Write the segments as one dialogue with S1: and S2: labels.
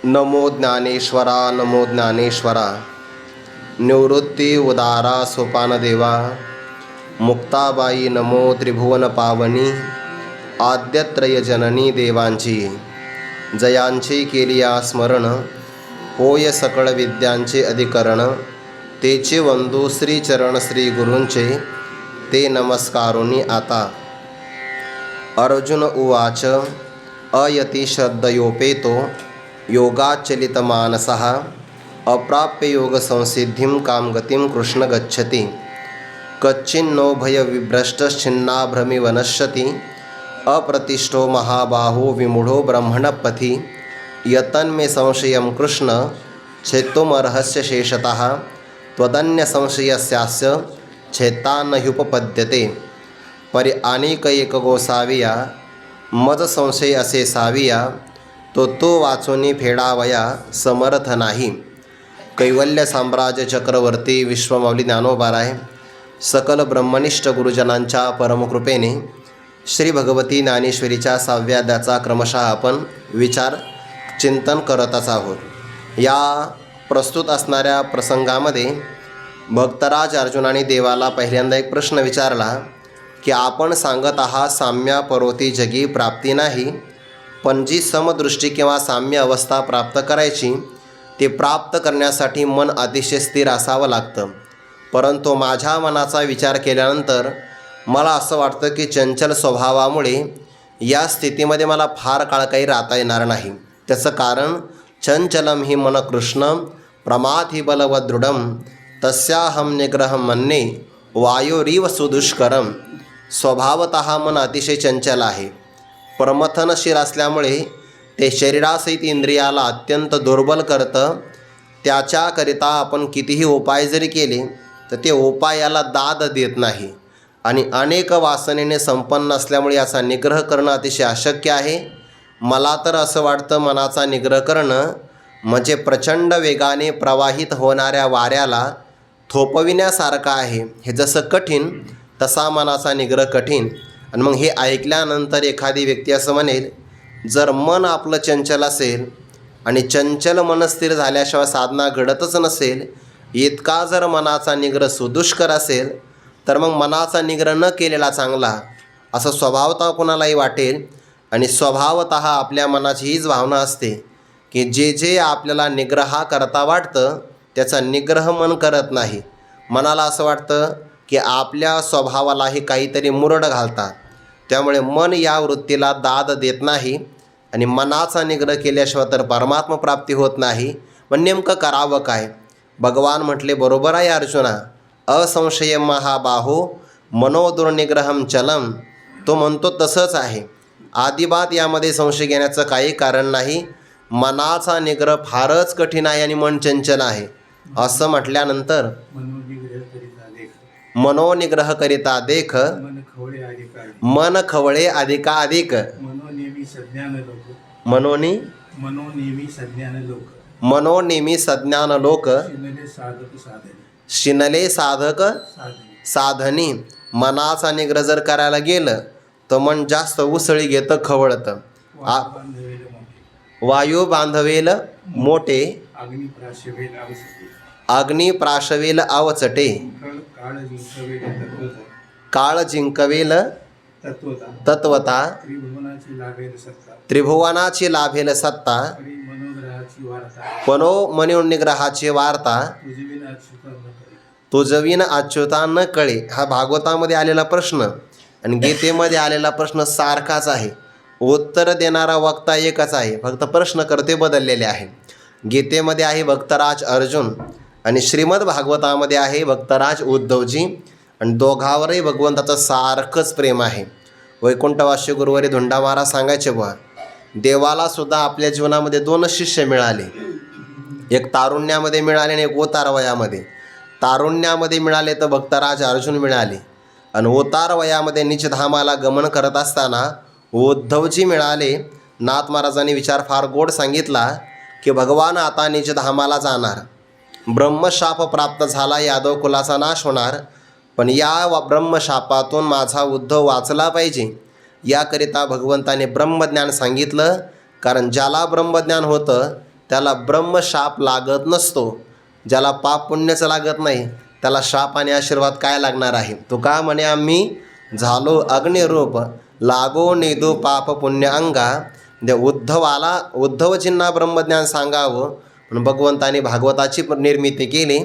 S1: नमो ज्ञानेश्वरा नमो ज्ञानेश्वरा निवृत्ती उदारा सोपानदेवा मुक्ताबाई नमो त्रिभुवन पावनी आद्यत्रय जननी देवांची जयांची केलिया स्मरण होय सकळ विद्यांचे अधिकरण तेचे वंदू श्रीचरण श्री गुरूंचे ते नमस्कारोनी आता। अर्जुन उवाच अयति श्रद्धयोपेतो योगाचलितमानसः अप्राप्य योगसंसिद्धिं कामगतिं कृष्ण गच्छति कच्चिन्नो भयविभ्रष्टश्छिन्नाभ्रमिव नश्यति अप्रतिष्ठो महाबाहो विमूढो ब्रह्मणपथि यतन्मे संशयं कृष्ण छेत्तुमर्हस्य शेषतः त्वदन्यसंशयस्यास्य छेत्तान्न ह्युपपद्यते परि अनेक एक गोसाविया मज संशय असे साविया तो वाचोनी फेडावया समर्थ नाही। कैवल्य साम्राज्य चक्रवर्ती विश्वमाऊली ज्ञानोबाराय सकल ब्रह्मनिष्ठ गुरुजनांच्या परमकृपेने श्री भगवती ज्ञानेश्वरीच्या 6व्या अध्यायाचा क्रमशः आपण विचार चिंतन करतच आहोत। या प्रस्तुत असणाऱ्या प्रसंगामध्ये भक्तराज अर्जुनाने देवाला पहिल्यांदा एक प्रश्न विचारला की आपण सांगत आहात साम्या परोती जगी प्राप्ती नाही, पण जी समदृष्टी किंवा साम्य अवस्था प्राप्त करायची ते प्राप्त करण्यासाठी मन अतिशय स्थिर असावं लागतं, परंतु माझ्या मनाचा विचार केल्यानंतर मला असं वाटतं की चंचल स्वभावामुळे या स्थितीमध्ये मला फार काळ काही राहता येणार नाही। त्याचं कारण चंचलम ही मन कृष्ण प्रमाथि बलवद दृढम तस्याहम निग्रहम मन्ये वायोरीव सुदुष्करम। स्वभावतः मन अतिशय चंचल आहे, प्रमथनशील असल्यामुळे ते शरीरासहित इंद्रियाला अत्यंत दुर्बल करतं। त्याच्याकरिता आपण कितीही उपाय जरी केले तर ते उपायाला दाद देत नाही आणि अनेक वासनेने संपन्न असल्यामुळे याचा निग्रह करणं अतिशय अशक्य आहे। मला तर असं वाटतं मनाचा निग्रह करणं म्हणजे प्रचंड वेगाने प्रवाहित होणाऱ्या वाऱ्याला थोपविण्यासारखं आहे। हे जसं कठीण तसा मनाचा निग्रह कठीण। आणि मग हे ऐकल्यानंतर एखादी व्यक्ती असं म्हणेल, जर मन आपलं चंचल असेल आणि चंचल मन स्थिर झाल्याशिवाय साधना घडतच नसेल, इतका जर मनाचा निग्रह सुदुष्कर असेल तर मग मनाचा निग्रह न केलेला चांगला असं स्वभावतः कोणालाही वाटेल। आणि स्वभावतः आपल्या मनाची हीच भावना असते की जे जे आपल्याला निग्रह करता वाटतं त्याचा निग्रह मन करत नाही। मनाला असं वाटतं की आपल्या स्वभावालाही काहीतरी मुरड घालतात, त्यामुळे मन या वृत्तीला दाद देत नाही आणि मनाचा निग्रह केल्याशिवाय तर परमात्मा प्राप्ती होत नाही। पण नेमकं करावं काय? भगवान म्हटले, बरोबर आहे अर्जुना, असंशयम महाबाहो मनोदुर्निग्रहम चलम। तो म्हणतो तसंच आहे, आदिबात यामध्ये संशय घेण्याचं काही कारण नाही। मनाचा निग्रह फारच कठीण आहे आणि मन चंचल आहे असं म्हटल्यानंतर मनोनिग्रह करिता देख मन खवळे अधिकाधिक मनोनेमी सज्ञान लोक शिनले साधक साधनी। मनाचा निग्रह जर करायला गेलं तर मन जास्त उसळी घेतं, खवळतं। वायू बांधवेल मोठे अग्नी प्राशवेल अवचटे काळ जिंकवेल तत्वता त्रिभुवनाची लाभेल सत्ता मनोनिग्रहाची वार्ता तुझविन अच्युता न कळे। हा भागवतामध्ये आलेला प्रश्न आणि गीतेमध्ये आलेला प्रश्न सारखाच आहे। उत्तर देणारा वक्ता एकच आहे, फक्त प्रश्नकर्ते बदललेले आहे। गीतेमध्ये आहे भक्तराज अर्जुन आणि श्रीमद भागवतामध्ये आहे भक्तराज उद्धवजी, आणि दोघावरही भगवंताचं सारखंच प्रेम आहे। वैकुंठवासी गुरुवारी धुंडा महाराज सांगायचे, बुवा देवाला सुद्धा आपल्या जीवनामध्ये 2 शिष्य मिळाले, एक तारुण्यामध्ये मिळाले आणि एक ओतार वयामध्ये। तारुण्यामध्ये मिळाले तर भक्तराज अर्जुन मिळाले आणि ओतार वयामध्ये निजधामाला गमन करत असताना उद्धवजी मिळाले। नाथ महाराजांनी विचार फार गोड सांगितला की भगवान आता निजधामाला जाणार, ब्रह्मशाप प्राप्त झाला, यादव कुलाचा नाश होणार, पण या ब्रह्मशापातून माझा उद्धव वाचला पाहिजे याकरिता भगवंताने ब्रह्मज्ञान सांगितलं। कारण ज्याला ब्रह्मज्ञान होतं त्याला ब्रह्मशाप लागत नसतो. ज्याला पाप पुण्याचं लागत नाही त्याला शाप आणि आशीर्वाद काय लागणार आहे. तो का म्हणे आम्ही झालो अग्निरूप लागो निदू पाप पुण्य अंगा. दे उद्धवजींना ब्रह्मज्ञान सांगावं म्हणून भगवंताने भागवताची निर्मिती केली.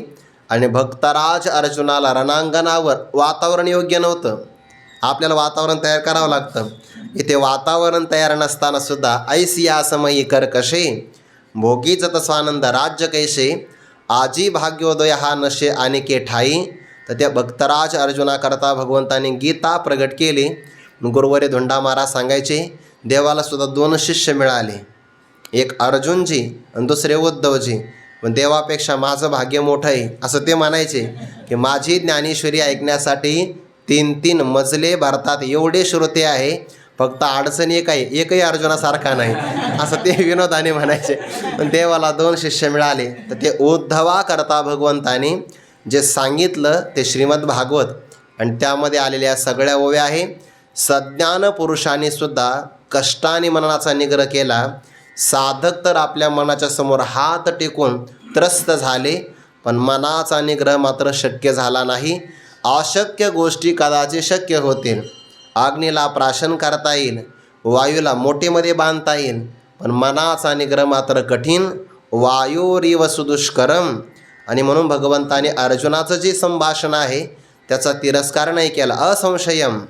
S1: आणि भक्तराज अर्जुनाला रणांगणावर वातावरण योग्य नव्हतं. आपल्याला वातावरण तयार करावं लागतं. इथे वातावरण तयार नसताना सुद्धा ऐसी आसमयी कर्कशे भोगीच तस्वानंद राज्य कैसे आजी भाग्योदय हा नशे अनिके ठाई. तर त्या भक्तराज अर्जुनाकरता भगवंताने गीता प्रगट केली. गुरुवारी धोंडा महाराज सांगायचे देवाला सुद्धा 2 शिष्य मिळाले, एक अर्जुनजी आणि दुसरे उद्धवजी. पण देवापेक्षा माझं भाग्य मोठं आहे असं ते म्हणायचे की माझी ज्ञानेश्वरी ऐकण्यासाठी 3-3 मजले भारतात एवढे श्रोते आहे, फक्त अडचण एकही अर्जुनासारखा नाही असं ते विनोदाने म्हणायचे. पण देवाला 2 शिष्य मिळाले. तर ते उद्धवाकरता भगवंताने जे सांगितलं ते श्रीमद भागवत आणि त्यामध्ये आलेल्या सगळ्या ओव्या आहे. सज्ञान पुरुषांनी सुद्धा कष्टाने मनाचा निग्रह केला. साधक तर आपल्या मनाच्या समोर हात टेकून त्रस्त झाले, पण मनाचा निग्रह मात्र शक्य झाला नाही. अशक्य गोष्टी कदाचित शक्य होतील. अग्नीला प्राशन करता येईल, वायूला मोठेमध्ये बांधता येईल, पण मनाचा निग्रह मात्र कठीण. वायुरिव सुदुष्करम. आणि म्हणून भगवंताने अर्जुनाचं जे संभाषण आहे त्याचा तिरस्कार नाही केला. असंशयम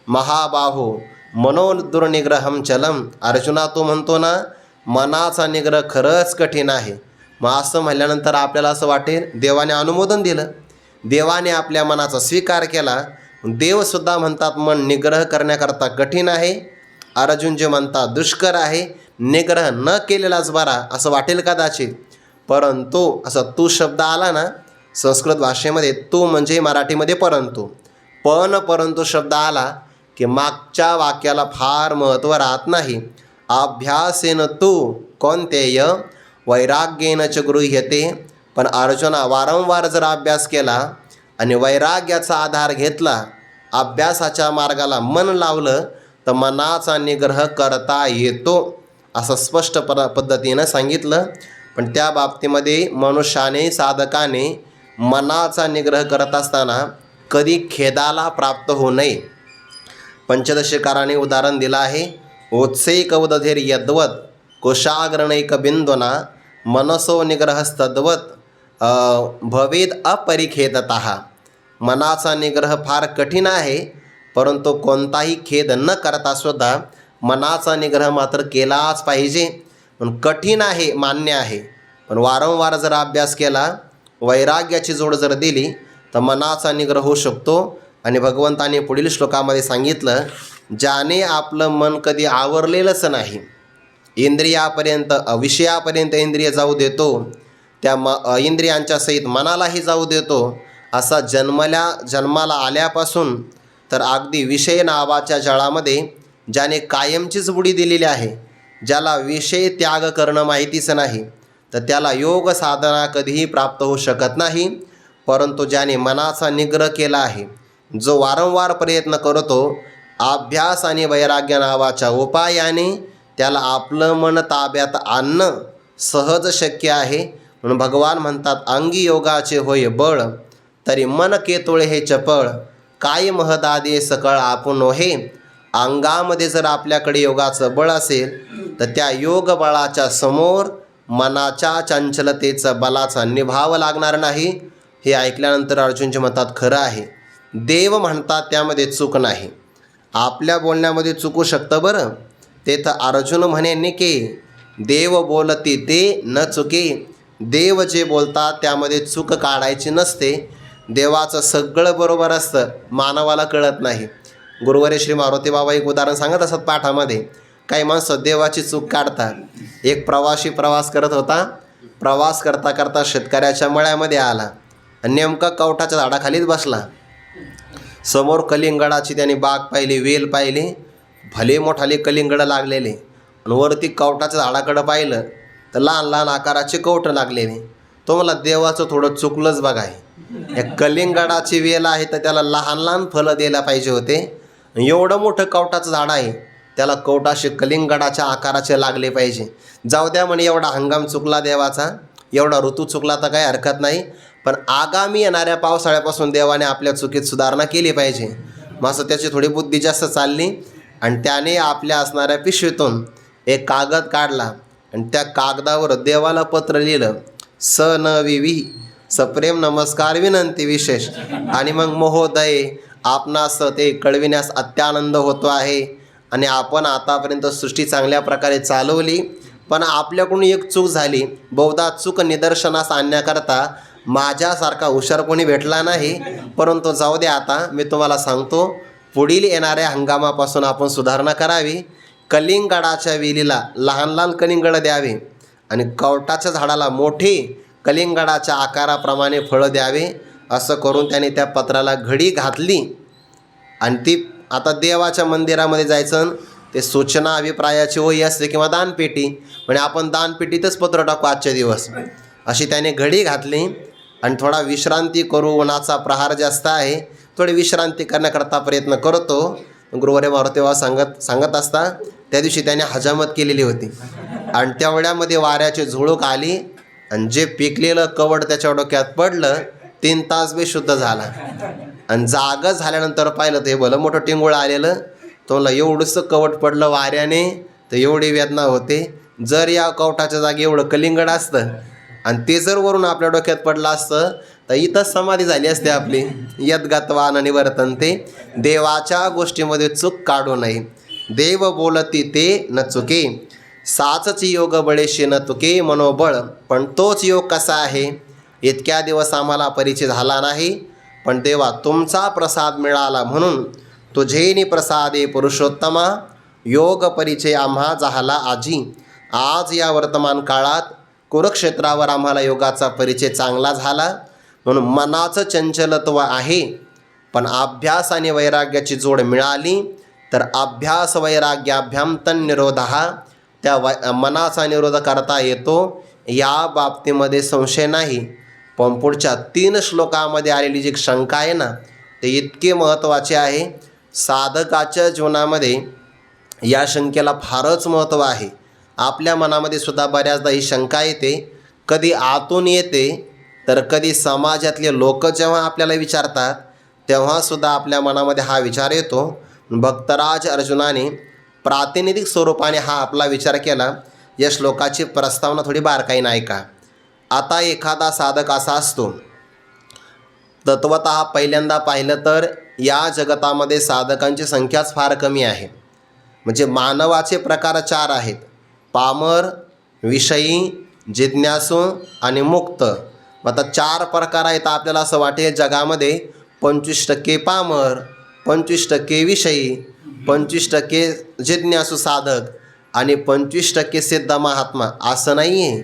S1: महाबाहो मनोदुर्निग्रहम चलम. अर्जुना तो म्हणतो ना मनाचा निग्रह खरंच कठीण आहे. मग असं म्हणल्यानंतर आपल्याला असं वाटेल देवाने अनुमोदन दिलं, देवाने आपल्या मनाचा स्वीकार केला. देवसुद्धा म्हणतात मन निग्रह करण्याकरता कठीण आहे. अर्जुन जे म्हणतात दुष्कर आहे, निग्रह न केलेलाच बरा असं वाटेल कदाचित. परंतु असा तू शब्द आला ना संस्कृत भाषेमध्ये, तू म्हणजे मराठीमध्ये परंतु, पण परंतु शब्द आला की मागच्या वाक्याला फार महत्त्व राहत नाही. अभ्यासेन तू कोणतेय वैराग्येन च गृह्यते. पण अर्जुना वारंवार जर अभ्यास केला आणि वैराग्याचा आधार घेतला, अभ्यासाच्या मार्गाला मन लावलं तर मनाचा निग्रह करता येतो असं स्पष्ट पद्धतीनं सांगितलं. पण त्या बाबतीमध्ये मनुष्याने साधकाने मनाचा निग्रह करत असताना कधी खेदाला प्राप्त होऊ नये. पंचदशीकाराने उदाहरण दिलं आहे. उत्सेक उदधीर यद्वत कुशाग्रणैक बिंदुना मनसो निग्रहस्तद्वत भवेद अपरिखेदतः. मनाचा निग्रह फार कठीण आहे, परंतु कोणताही खेद न करता सुद्धा मनाचा निग्रह मात्र केलाच पाहिजे. पण कठीण आहे मान्य आहे, पण वारंवार जर अभ्यास केला, वैराग्याची जोड जर दिली तर मनाचा निग्रह होऊ शकतो. आणि भगवंताने पुढील श्लोकामध्ये सांगितलं, ज्याने आपलं मन कधी आवरलेलंच नाही, इंद्रियापर्यंत विषयापर्यंत इंद्रिय जाऊ देतो, त्या इंद्रियांच्या सहित मनालाही जाऊ देतो, असा जन्माला आल्यापासून तर अगदी विषय नावाच्या जळामध्ये ज्याने कायमचीच बुडी दिलेली आहे, ज्याला विषय त्याग करणं माहितीच नाही, तर त्याला योग साधना कधीही प्राप्त होऊ शकत नाही. परंतु ज्याने मनाचा निग्रह केला आहे, जो वारंवार प्रयत्न करतो, अभ्यास आणि वैराग्य नावाच्या उपायाने त्याला आपलं मन ताब्यात आणणं सहज शक्य आहे. म्हणून भगवान म्हणतात, अंगी योगाचे होय बळ, तरी मन केतोळे हे चपळ, काय महदादे सकळ आपण हे. अंगामध्ये जर आपल्याकडे योगाचं बळ असेल तर त्या योग बळाच्या समोर मनाच्या चंचलतेचं बलाचा निभाव लागणार नाही. हे ऐकल्यानंतर अर्जुनजी म्हणतात, खरं आहे, देव म्हणतात त्यामध्ये चूक नाही. आपल्या बोलण्यामध्ये चुकू शकतं बरं. ते तर अर्जुन म्हणे निके, देव बोलती ते न चुके. देव जे बोलतात त्यामध्ये चूक काढायची नसते. देवाचं सगळं बरोबर असतं, मानवाला कळत नाही. गुरुवारी श्री मारुती बाबा एक उदाहरण सांगत असत पाठामध्ये. काही माणसं देवाची चूक काढतात. एक प्रवासी प्रवास करत होता. प्रवास करता करता शेतकऱ्याच्या मळ्यामध्ये आला आणि नेमका कवठाच्या झाडाखालीच बसला. समोर कलिंगडाची त्याने बाग पाहिली, वेल पाहिली, भले मोठाले कलिंगडं लागलेले. आणि वरती कवठाच्या झाडाकडं पाहिलं तर लहान लहान आकाराचे कवठं लागलेले. तो मला देवाचं थोडं चुकलंच बघाय. या कलिंगडाची वेल आहे तर त्याला लहान लहान फळं द्यायला पाहिजे होते. एवढं मोठं कवठाचं झाड आहे त्याला कवटाशी कलिंगडाच्या आकाराचे लागले पाहिजे. जाऊ द्या म्हणे, एवढा हंगाम चुकला देवाचा, एवढा ऋतू चुकला तर काही हरकत नाही, पण आगामी येणाऱ्या पावसाळ्यापासून देवाने आपल्या चुकीत सुधारणा केली पाहिजे. मग असं त्याची थोडी बुद्धी जास्त चालली आणि त्याने आपल्या असणाऱ्या पिशवीतून एक कागद काढला आणि त्या कागदावर देवाला पत्र लिहिलं. स न विवी सप्रेम नमस्कार विनंती विशेष. आणि मग महोदय, आपणास ते कळविण्यास अत्यानंद होतो आहे आणि आपण आतापर्यंत सृष्टी चांगल्या प्रकारे चालवली, पण आपल्याकडून एक चूक झाली. बहुधा चूक निदर्शनास आणण्याकरता माझ्यासारखा हुशार कोणी भेटला नाही, परंतु जाऊ द्या. आता मी तुम्हाला सांगतो, पुढील येणाऱ्या हंगामापासून आपण सुधारणा करावी. कलिंगडाच्या वेलीला लहान लहान कलिंगड द्यावे आणि कवटाच्या झाडाला मोठी कलिंगडाच्या आकाराप्रमाणे फळं द्यावे. असं करून त्याने त्या पत्राला घडी घातली आणि ती आता देवाच्या मंदिरामध्ये जायचं. ते सूचना अभिप्रायाची वही असते किंवा दानपेटी, म्हणजे आपण दानपेटीतच पत्र टाकू आजचे दिवस. अशी त्याने घडी घातली आणि थोडा विश्रांती करू, उन्हाचा प्रहार जास्त आहे, थोडी विश्रांती करण्याकरता प्रयत्न करतो. गुरुवारी मारुतेवा सांगत असता त्या दिवशी त्याने हजामत केलेली होती आणि तेवढ्यामध्ये वाऱ्याची झुळूक आली आणि जे पिकलेलं कवड त्याच्या डोक्यात पडलं. 3 तास बेशुद्ध झाला आणि जागं झाल्यानंतर पाहिलं तर हे भलं मोठं टिंगूळ आलेलं. तो म्हणला, एवढंसं कवट पडलं वाऱ्याने तर एवढी वेदना होते. जर या कवटाच्या जागी एवढं कलिंगड असतं आणि ते जर वरून आपल्या डोक्यात पडलं असतं तर इथंच समाधी झाली असते आपली. यद्गत्वान निवर्तन्ते, देवाच्या गोष्टीमध्ये चूक काढू नये. देव बोलती ते न चुके, साचची योग बळेशी न तुके मनोबळ. पण तोच योग कसा आहे इतक्या दिवस आम्हाला परिचय झाला नाही, पण देवा तुमचा प्रसाद मिळाला म्हणून तुझेनी प्रसादे पुरुषोत्तमा, योग परिचय आम्हा झाला आजी. आज या वर्तमान काळात कुरुक्षेत्रावर आम्हाला योगाचा परिचय चांगला झाला, म्हणून मनाचं चंचलत्व आहे, पण अभ्यास आणि वैराग्याची जोड मिळाली तर अभ्यास वैराग्याभ्याम तन्निरोधः, त्या मनाचा निरोध करता येतो, या बाबतीमध्ये संशय नाही. पण पुढच्या 3 श्लोकामध्ये आलेली जी शंका आहे ना, ते इतके महत्त्वाचे आहे. साधकाच्या जीवनामध्ये या शंकेला फारच महत्त्व आहे. आपल्या मनामध्ये सुद्धा बऱ्याचदा ही शंका येते. कधी आतून येते तर कधी समाजातले लोक जेव्हा आपल्याला विचारतात तेव्हासुद्धा आपल्या मनामध्ये हा विचार येतो. भक्तराज अर्जुनाने प्रातिनिधिक स्वरूपाने हा आपला विचार केला. या श्लोकाची प्रस्तावना थोडी बारकाईने ऐका. आता एखादा साधक असा असतो, तत्वतः पहिल्यांदा पाहिलं तर या जगतामध्ये साधकांची संख्याच फार कमी आहे. म्हणजे मानवाचे प्रकार 4 आहेत: पामर, विषयी, जिज्ञासू आणि मुक्त. आता 4 प्रकार आहेत. आपल्याला असं वाटेल जगामध्ये 25% पामर, 25% विषयी, 25% जिज्ञासू साधक आणि 25% सिद्ध महात्मा. असं नाही आहे,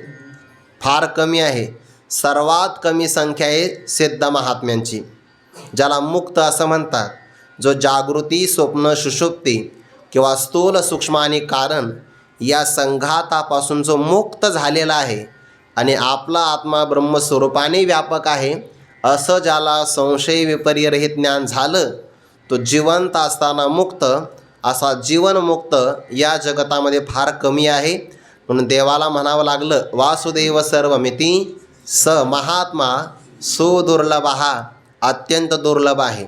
S1: फार कमी आहे. सर्वात कमी संख्या आहे सिद्ध महात्म्यांची, ज्याला मुक्त असं म्हणतात. जो जागृती, स्वप्न, सुषुप्ती किंवा स्थूल, सूक्ष्म आणि कारण या संघातापासून जो मुक्त झालेला आहे आणि आपला आत्मा ब्रह्मस्वरूपाने व्यापक आहे, असं ज्याला संशय विपर्यरहित ज्ञान झालं, तो जिवंत असताना मुक्त. असा जीवनमुक्त या जगतामध्ये फार कमी आहे. म्हणून देवाला म्हणावं लागलं, वासुदेव सर्वमिती स महात्मा सुदुर्लभ, हा अत्यंत दुर्लभ आहे.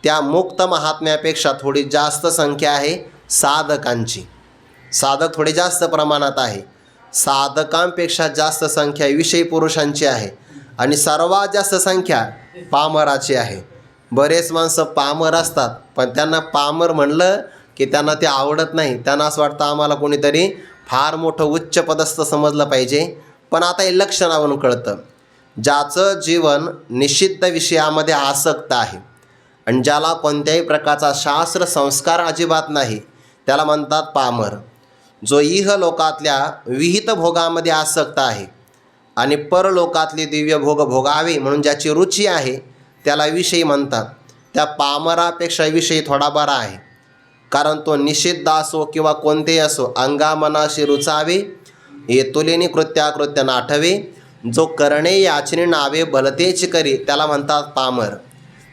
S1: त्या मुक्त महात्म्यापेक्षा थोडी जास्त संख्या आहे साधकांची. साधक थोडे जास्त प्रमाणात आहे. साधकांपेक्षा जास्त संख्या विषयी पुरुषांची आहे आणि सर्वात जास्त संख्या पामराची आहे. बरेच माणसं पामर असतात, पण त्यांना पामर म्हणलं की त्यांना ते आवडत नाही. त्यांना असं वाटतं आम्हाला कोणीतरी फार मोठं उच्च पदस्थ समजलं पाहिजे. पण आता हे लक्षणावरून कळतं, ज्याचं जीवन निषिद्ध विषयामध्ये आसक्त आहे आणि ज्याला कोणत्याही प्रकारचा शास्त्र संस्कार अजिबात नाही, त्याला म्हणतात पामर. जो इहलोकातल्या विहित भोगामध्ये आसक्त आहे आणि परलोकातले दिव्य भोग भोगावे म्हणून ज्याची रुची आहे त्याला विषयी म्हणतात. त्या पामरापेक्षा विषयी थोडा बरा आहे, कारण तो निषिद्ध असो किंवा कोणतेही असो, अंगामनाशी रुचावे, येतुलेनी कृत्याकृत्य नाठवे, जो करणे याचने नावे भलतेच करी, त्याला म्हणतात पामर.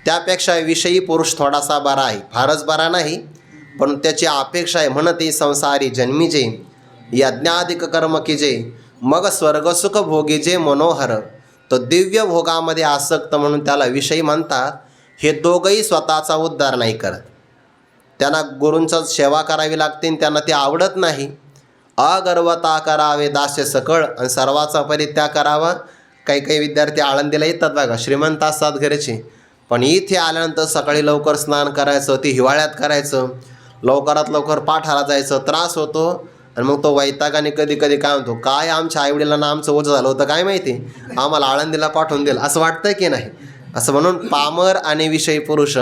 S1: त्यापेक्षा विषयी पुरुष थोडासा बरा आहे, फारच बरा नाही, पण त्याची अपेक्षा आहे म्हणते संसारी जन्मीजे, यज्ञाधिक कर्म कीजे, मग स्वर्गसुख भोगीजे मनोहर. तो दिव्य भोगामध्ये आसक्त म्हणून त्याला विषयी म्हणतात. हे दोघंही स्वतःचा उद्धार नाही करत. त्यांना गुरूंचा सेवा करावी लागते आणि त्यांना ते आवडत नाही. अगर्वता करावे दास्य सकळ आणि सर्वाचा परित्याग करावा. काही काही विद्यार्थी आळंदीला येतात बघा, श्रीमंत असतात घरचे, पण इथे आल्यानंतर सकाळी लवकर स्नान करायचं, ते हिवाळ्यात करायचं, लवकरात लवकर पाठाला जायचं, त्रास होतो. आणि मग तो वैतागाने कधी कधी काय म्हणतो, काय आमच्या आईवडिलांना आमचं ओझं झालं होतं काय माहिती, आम्हाला आळंदीला पाठवून दिलं, असं वाटतं की नाही. असं म्हणून पामर आणि विषयी पुरुष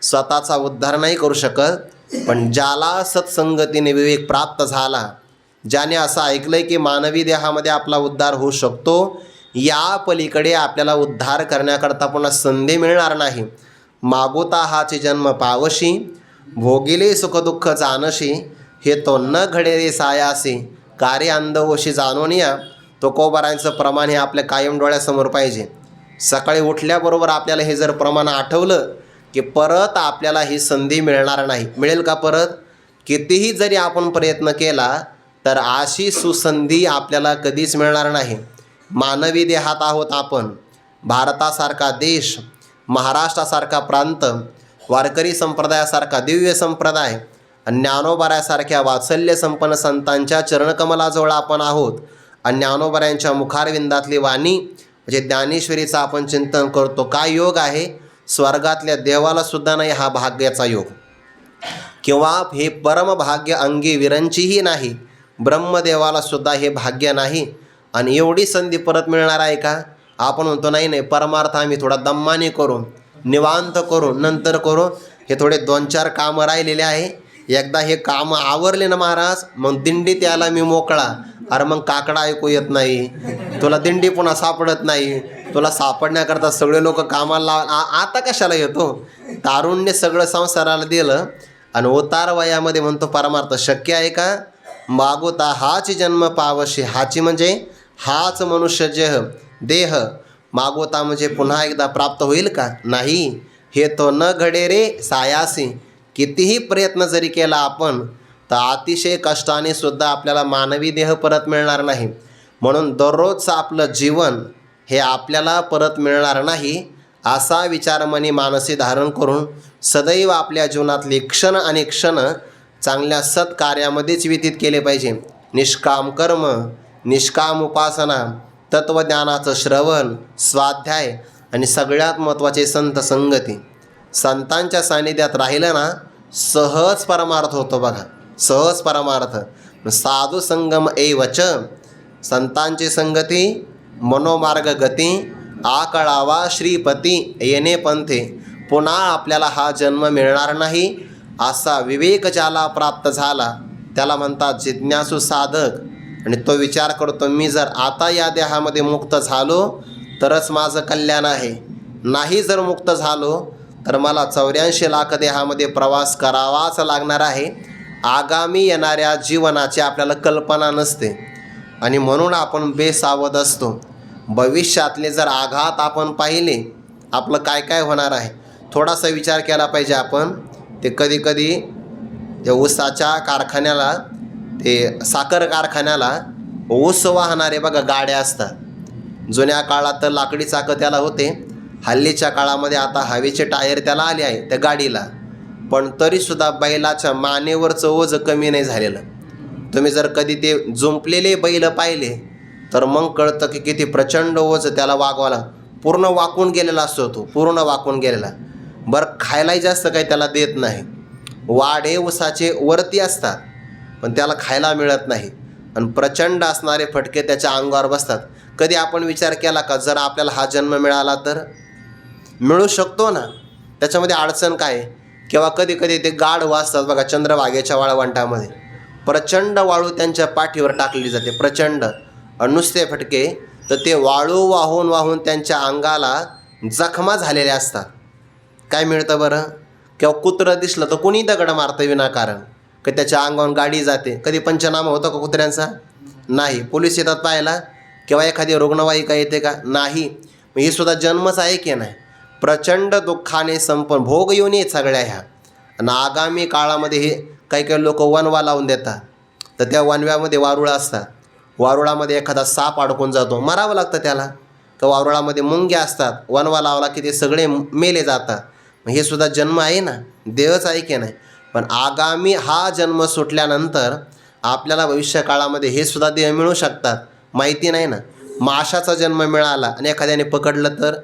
S1: स्वतःचा उद्धार नाही करू शकत. पण ज्याला सत्संगतीने विवेक प्राप्त झाला, ज्याने असं ऐकलंय की मानवी देहामध्ये आपला उद्धार होऊ शकतो, या पलीकडे आपल्याला उद्धार करण्याकरता पुन्हा संधी मिळणार नाही. मागोता हाची जन्म पावशी, भोगिले सुखदुःख जानशी, हे तो न घडे रे सायासी, कार्य अंधवशी जाणून या. तो कोबारांचं प्रमाण हे आपल्या कायम डोळ्यासमोर पाहिजे. सकाळी उठल्याबरोबर आपल्याला हे जर प्रमाण आठवलं की परत आपल्याला ही संधी मिळणार नाही. मिळेल का परत? कितीही जरी आपण प्रयत्न केला तर अशी सुसंधी आपल्याला कधीच मिळणार नाही. मानवी देहात आहोत आपण. भारतासारखा देश, महाराष्ट्रासारखा प्रांत, वारकरी संप्रदायासारखा दिव्य संप्रदाय आणि ज्ञानोबाऱ्यासारख्या वात्सल्य संपन्न संतांच्या चरणकमलाजवळ आपण आहोत. आणि ज्ञानोबाऱ्यांच्या मुखारविंदातली वाणी म्हणजे ज्ञानेश्वरीचं आपण चिंतन करतो. काय योग आहे! स्वर्गातल्या देवाला सुद्धा नाही हा भाग्याचा योग, किंवा हे परमभाग्य अंगी विरंचीही नाही. ब्रह्मदेवाला सुद्धा हे भाग्य नाही. आणि एवढी संधी परत मिळणार आहे का? आपण म्हणतो नाही नाही, परमार्थ आम्ही थोडा दम्माने करू, निवांत करू, नंतर करू. हे थोडे 2-4 कामं राहिलेले आहे. एकदा हे कामं आवरले ना महाराज, मग दिंडीत यायला मी मोकळा. अरे मग काकडा ऐकू येत नाही, तुला दिंडी पुन्हा सापडत नाही, तुला सापडण्याकरता सगळे लोक कामाला आता कशाला येतो? तारुण्य सगळं संसाराला दिलं आणि उतार वयामध्ये म्हणतो परमार्थ शक्य आहे का? मागोता हाची जन्म पावशी, हाची म्हणजे हाच मनुष्य देह, मागोता म्हणजे पुन्हा एकदा प्राप्त होईल का? नाही. हे तो न घडे रे सायासी. कितीही प्रयत्न जरी केला आपण तर अतिशय कष्टाने सुद्धा आपल्याला मानवी देह परत मिळणार नाही. म्हणून दररोजचं आपलं जीवन हे आपल्याला परत मिळणार नाही असा विचार मनी मानसी धारण करून सदैव आपल्या जीवनातले क्षण आणि क्षण चांगल्या सत्कार्यामध्येच व्यतीत केले पाहिजे. निष्काम कर्म, निष्काम उपासना, तत्त्वज्ञानाचं श्रवण, स्वाध्याय आणि सगळ्यात महत्त्वाचे संत संगती. संतांच्या सानिध्यात राहिलं ना, सहज परमार्थ होतो बघा, सहज परमार्थ. साधू संगम एवच, संतांची संगती मनोमार्ग गती, आकळावा श्रीपती येणे पंथे. पुन्हा आपल्याला हा जन्म मिळणार नाही असा विवेक ज्याला प्राप्त झाला त्याला म्हणतात जिज्ञासू साधक. आणि तो विचार करतो, मी जर आता या देहामध्ये मुक्त झालो तरच माझं कल्याण आहे, नाही जर मुक्त झालो तर मला 84 लाख देहामध्ये प्रवास करावाच लागणार आहे. आगामी येणाऱ्या जीवनाची आपल्याला कल्पना नसते आणि म्हणून आपण बेसावध असतो. भविष्यातले जर आघात आपण पाहिले, आपलं काय काय होणार आहे थोडासा विचार केला पाहिजे आपण. ते कधी कधी त्या ऊसाच्या कारखान्याला, ते साखर कारखान्याला ऊस वाहणारे बघा गाड्या असतात. जुन्या काळात तर लाकडी चाकं त्याला होते, हल्लीच्या काळामध्ये आता हवेचे टायर त्याला आले आहे त्या गाडीला. पण तरीसुद्धा बैलाच्या मानेवरचं ओझं कमी नाही झालेलं. तुम्ही जर कधी ते जुंपलेले बैल पाहिले तर मग कळतं की किती प्रचंड ओझं त्याला वागवायला. पूर्ण वाकून गेलेला असतो तो, पूर्ण वाकून गेलेला. बरं खायलाही जास्त काही त्याला देत नाही. वाढे ऊसाचे वरती असतात पण त्याला खायला मिळत नाही आणि प्रचंड असणारे फटके त्याच्या अंगावर बसतात. कधी आपण विचार केला का जर आपल्याला हा जन्म मिळाला तर? मिळू शकतो ना, त्याच्यामध्ये अडचण काय? किंवा कधी कधी ते गाढ वाजतात बघा चंद्रभागेच्या वाळवंटामध्ये, प्रचंड वाळू त्यांच्या पाठीवर टाकली जाते, प्रचंड नुसते फटके, तर ते वाळू वाहून वाहून त्यांच्या अंगाला जखमा झालेल्या असतात. काय मिळतं बरं? किंवा कुत्रं दिसलं तर कोणी दगड मारतं विनाकारण, की त्याच्या अंगावरून गाडी जाते. कधी पंचनामा होतं का कुत्र्यांचा? नाही. पोलीस येतात पाहायला? किंवा एखादी रुग्णवाहिका येते का? नाही. मग ही सुद्धा जन्मच आहे की नाही? प्रचंड दुःखाने संपन्न भोग येऊन येत सगळ्या ह्या. आणि आगामी काळामध्ये हे काही काही लोक वणवा लावून देतात, तर त्या वणव्यामध्ये वारुळं असतात, वारुळामध्ये एखादा साप अडकून जातो, मारावं लागतं त्याला. तर वारुळामध्ये मुंग्या असतात, वणवा लावला की ते सगळे मेले जातात. मग हे सुद्धा जन्म आहे ना, देहच आहे की नाही. पण आगामी हा जन्म सुटल्यानंतर आपल्याला भविष्यकाळामध्ये हे सुद्धा देह मिळू शकतात, माहिती नाही ना. माशाचा जन्म मिळाला आणि एखाद्याने पकडलं तर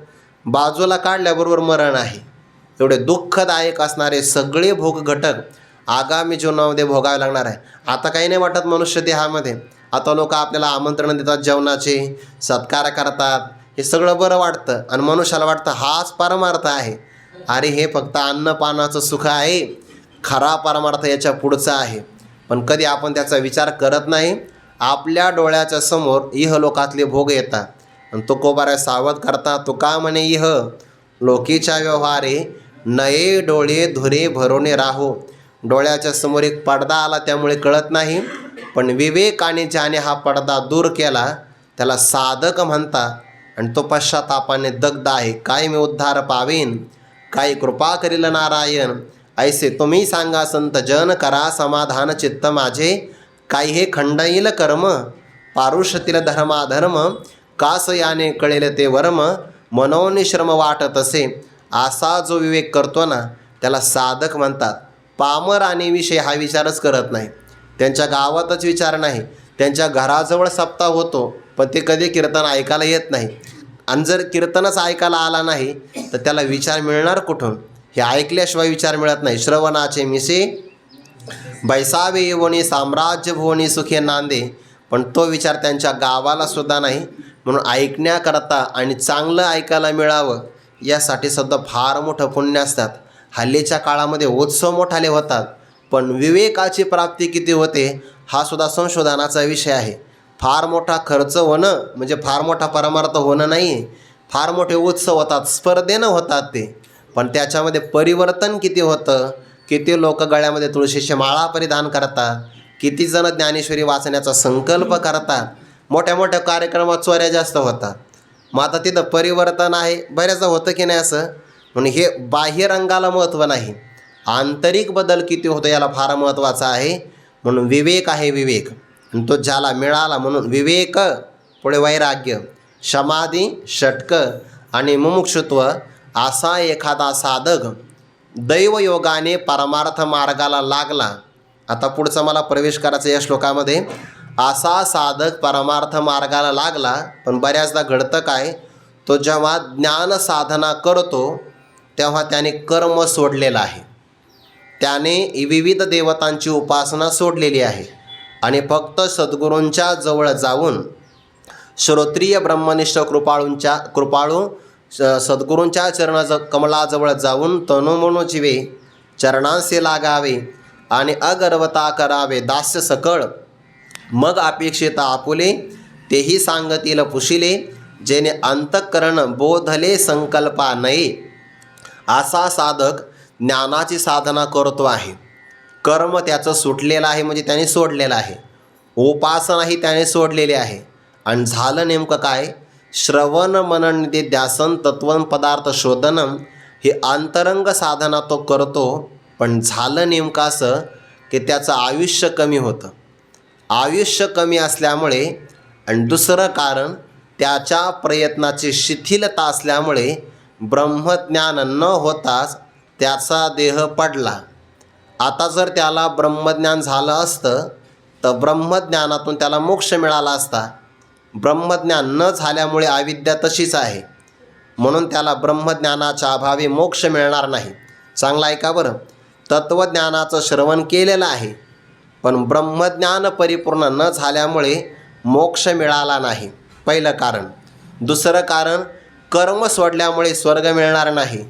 S1: बाजूला काढल्याबरोबर मरण आहे. एवढे दुःखदायक असणारे सगळे भोग घटक आगामी जीवनामध्ये भोगावे लागणार आहे. आता काही नाही वाटत मनुष्य देहामध्ये. आता लोक आपल्याला आमंत्रण देतात, जेवणाचे सत्कार करतात, हे सगळं बरं वाटतं आणि मनुष्याला वाटतं हाच परमार्थ आहे. अरे हे फक्त अन्नपानाचं सुख आहे, खरा परमार्थ याच्या पुढचा आहे. पण कधी आपण त्याचा विचार करत नाही. आपल्या डोळ्याच्या समोर इहलोकातले भोग येतात आणि तो कोबाऱ्या सावध करता. तो का म्हणे, इह लोकीच्या व्यवहारे नये डोळे धुरे भरोने राहो. डोळ्याच्या समोर एक पडदा आला त्यामुळे कळत नाही, पण विवेकाने ज्याने हा पडदा दूर केला त्याला साधक म्हणतात. आणि तो पश्चातापाने दग्ध आहे. काय मी उद्धार पावेन, काही कृपा करील नारायण. ऐसे तुम्ही सांगा संत जन, करा समाधान चित्त माझे. काही हे खंडईल कर्म, पारुषतील धर्माधर्म. कास याने कळेल ते वर्म, मनोनिश्रम वाटत असे. असा जो विवेक करतो ना त्याला साधक म्हणतात. पामर आणि विषय हा विचारच करत नाही, त्यांच्या गावातच विचार नाही, त्यांच्या घराजवळ सप्ताह होतो पण ते कधी कीर्तन ऐकायला येत नाही. आणि जर कीर्तनच ऐकायला आला नाही तर त्याला विचार मिळणार कुठून? हे ऐकल्याशिवाय विचार मिळत नाही. श्रवणाचे मिसे बैसावे येवणी, साम्राज्य भुवनी सुखे नांदे. पण तो विचार त्यांच्या गावाला सुद्धा नाही. म्हणून ऐकण्याकरता आणि चांगलं ऐकायला मिळावं यासाठी सुद्धा फार मोठं पुण्य असतात. हल्लीच्या काळामध्ये उत्सव मोठाले होतात, पण विवेकाची प्राप्ती किती होते हा सुद्धा संशोधनाचा विषय आहे. फार मोठा खर्च होणं म्हणजे फार मोठा परमार्थ होणं नाही. फार मोठे उत्सव होतात, स्पर्धेनं होतात ते, पण त्याच्यामध्ये परिवर्तन किती होतं. किती लोक गळ्यामध्ये तुळशीची माळा परिधान करतात, किती जण ज्ञानेश्वरी वाचण्याचा संकल्प करतात. मोठ्या मोठ्या कार्यक्रमात चोऱ्या जास्त होतात. मग आता तिथं परिवर्तन आहे, बऱ्याचदा होतं की नाही असं. म्हणून हे बाह्य रंगाला महत्त्व नाही, आंतरिक बदल किती होतो याला फार महत्त्वाचा आहे. म्हणून विवेक आहे, विवेक. आणि तो ज्याला मिळाला म्हणून विवेक, पुढे वैराग्य, समाधी, षटक आणि मुमुक्षुत्व असा एखादा साधक दैवयोगाने परमार्थ मार्गाला लागला. आता पुढचं मला प्रवेश करायचं या श्लोकामध्ये. असा साधक परमार्थ मार्गाला लागला, पण बऱ्याचदा घडतं काय, तो जेव्हा ज्ञान साधना करतो तेव्हा त्याने कर्म सोडलेलं आहे, त्याने विविध देवतांची उपासना सोडलेली आहे आणि फक्त सद्गुरूंच्या जवळ जाऊन श्रोत्रिय ब्रह्मनिष्ठ कृपाळू सद्गुरूंच्या कमलाजवळ जाऊन तनुमनो जीवे चरणांसे लागावे आणि अगर्वता करावे दास्य सकळ. मग अपेक्षित आपुले तेही सांगतील पुशिले, जेणे अंतःकरण बोधले संकल्पा नये. असा साधक ज्ञानाची साधना करतो आहे, कर्म त्याचं सुटलेलं आहे म्हणजे त्याने सोडलेलं आहे, उपासनाही त्याने सोडलेली आहे. आणि झालं नेमकं काय, श्रवण मनन निधिध्यासन तत्वन पदार्थ शोधनम हे अंतरंग साधना तो करतो. पण झालं नेमकं असं की त्याचं आयुष्य कमी होतं. आयुष्य कमी असल्यामुळे आणि दुसरं कारण त्याच्या प्रयत्नाची शिथिलता असल्यामुळे ब्रह्मज्ञान न होताच त्याचा देह पडला. आता जर त्याला ब्रह्मज्ञान झालं असतं तर ब्रह्मज्ञानातून त्याला मोक्ष मिळाला असता. ब्रह्मज्ञान न झाल्यामुळे अविद्या तशीच आहे, म्हणून त्याला ब्रह्मज्ञानाच्या अभावी मोक्ष मिळणार नाही. चांगलं ऐका बरं, तत्त्वज्ञानाचं श्रवण केलेलं आहे पण ब्रह्मज्ञान परिपूर्ण न झाल्यामुळे मोक्ष मिळाला नाही, पहिलं कारण. दुसरं कारण, कर्म सोडल्यामुळे स्वर्ग मिळणार नाही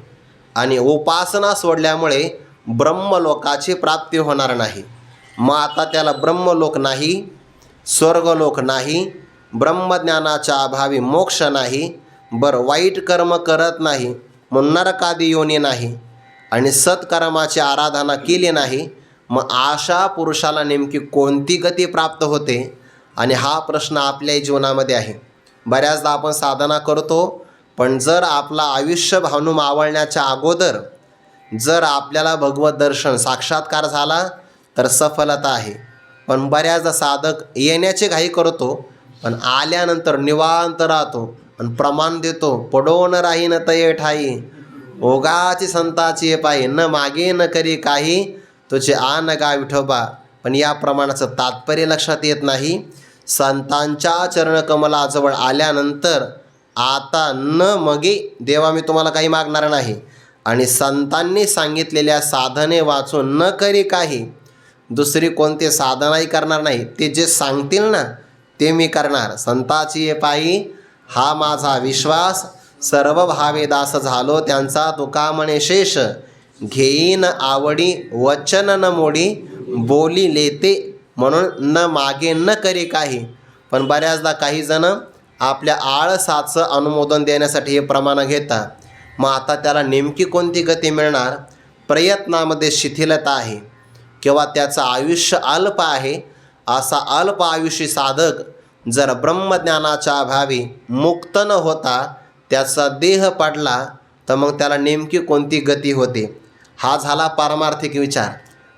S1: आणि उपासना सोडल्यामुळे ब्रह्मलोकाची प्राप्ती होणार नाही. मग आता त्याला ब्रह्मलोक नाही, स्वर्गलोक नाही, ब्रह्मज्ञानाच्या अभावी मोक्ष नाही. बरं, वाईट कर्म करत नाही म्हणून नरकादी योनी नाही आणि सत्कर्माची आराधना केली नाही. मग अशा पुरुषाला नेमकी कोणती गती प्राप्त होते? आणि हा प्रश्न आपल्या जीवनामध्ये आहे. बऱ्याचदा आपण साधना करतो, पण जर आपला आयुष्य भावनू मावळण्याच्या अगोदर जर आपल्याला भगवत दर्शन साक्षात्कार झाला तर सफलता आहे. पण बऱ्याचदा साधक येण्याची घाई करतो, पण आल्यानंतर निवांत राहतो आणि प्रमाण देतो, पडोन राहीन तये ठाई, ओगाची संताची पायी, न मागे न करी काही, तुझे आन गा विठोबा. पण या प्रमाणाचं तात्पर्य लक्षात येत नाही. संतांच्या चरणकमलाजवळ आल्यानंतर आता न मगे देवा मी तुम्हाला काही मागणार नाही, आणि संतांनी सांगितलेल्या साधने वाचून न करी काही, दुसरी कोणते साधनाही करणार नाही, ते जे सांगतील ना ते मी करणार. संताची पायी हा माझा विश्वास, सर्व भावे दास झालो त्यांचा, तुका म्हणे शेष, घेईन आवडी वचन न मोडी, बोली लेते म्हणून न मागे न करी काही. पण बऱ्याचदा काही जण आपल्या आळसाचं अनुमोदन देण्यासाठी हे प्रमाण घेतात. मग आता त्याला नेमकी कोणती गती मिळणार? प्रयत्नामध्ये शिथिलता आहे किंवा त्याचं आयुष्य अल्प आहे. असा अल्प आयुष्य साधक जर ब्रह्मज्ञानाच्या अभावी मुक्त न होता त्याचा देह पडला तर मग त्याला नेमकी कोणती गती होते? हा झाला पारमार्थिक विचार.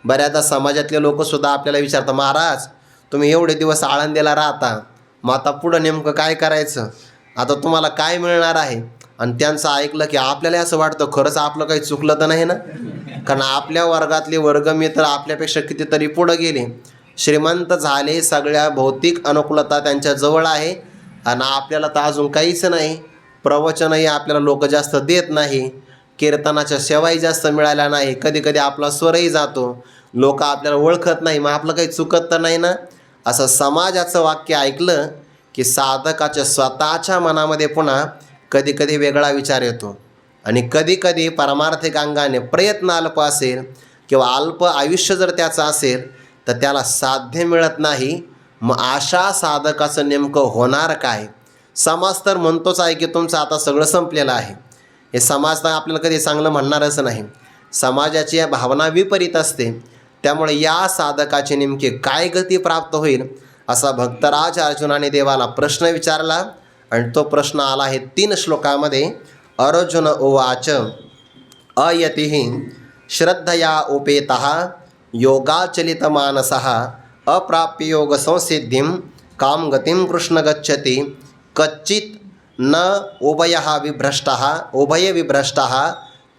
S1: बऱ्याचदा समाजातले लोकसुद्धा आपल्याला विचारतात, महाराज तुम्ही एवढे दिवस आळंदीला राहता, मग आता पुढं नेमकं काय करायचं, आता तुम्हाला काय मिळणार आहे? आणि त्यांचं ऐकलं की आपल्याला असं वाटतं खरंच आपलं काही चुकलं तर नाही ना. कारण आपल्या वर्गातले वर्गमित्र आपल्यापेक्षा कितीतरी पुढं गेले, श्रीमंत झाले, सगळ्या भौतिक अनुकूलता त्यांच्याजवळ आहे, आणि आपल्याला तर अजून काहीच नाही. प्रवचनही आपल्याला लोक जास्त देत नाही, कीर्तनाच्या सेवाही जास्त मिळाल्या नाही, कधी कधी आपला स्वरही जातो, लोक आपल्याला ओळखत नाही, मग आपलं काही चुकत तर नाही ना. असं समाजाचं वाक्य ऐकलं की साधकाच्या स्वतःच्या मनामध्ये पुन्हा कधी कधी वेगळा विचार येतो. आणि कधी कधी पारमार्थिक अंगाने प्रयत्न अल्प असेल किंवा अल्प आयुष्य जर त्याचं असेल तर त्याला साध्य मिळत नाही. मग अशा साधकाचं नेमकं होणार काय? समाज तर म्हणतोच आहे की तुमचं आता सगळं संपलेलं आहे. हे समाज तर आपल्याला कधी चांगलं म्हणणारच नाही. समाजाची या भावना विपरीत असते. त्यामुळे या साधकाची नेमकी काय गती प्राप्त होईल असा भक्तराज अर्जुनाने देवाला प्रश्न विचारला. आणि तो प्रश्न आला आहे 3 श्लोकामध्ये. अर्जुन उवाच अयतिः श्रद्धया उपेतः योगाचलितमानसः अप्राप्य योगसंसिद्धिं कां गतिं कृष्ण गच्छति कच्चित् न उभयविभ्रष्टः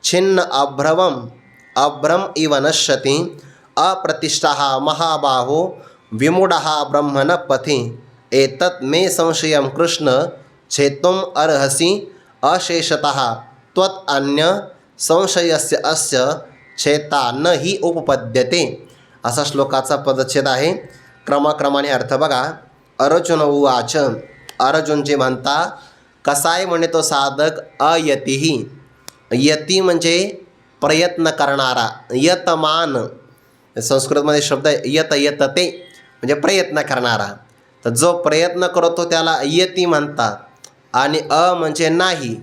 S1: छिन्न अभ्रम इव नश्यति अप्रतिष्ठः महाबाहो विमूढः ब्रह्मण पथि एतत् मे संशयं कृष्ण छेतुम् अर्हसि अशेषतः त्वत् अन्य संशयस्य अस्य छेता न हि उपपद्यते. असा श्लोकाचा पदच्छेद आहे. क्रमाक्रमाने अर्थ बघा. अर्जुन उवाच, अर्जुनजी म्हणता कसाय म्हणे तो साधक अयतिः. यती म्हणजे प्रयत्न करणारा, यतमान संस्कृतमध्ये शब्द यतते म्हणजे प्रयत्न करणारा. तर जो प्रयत्न करतो त्याला यती म्हणतात. आणि म्हणजे नाही,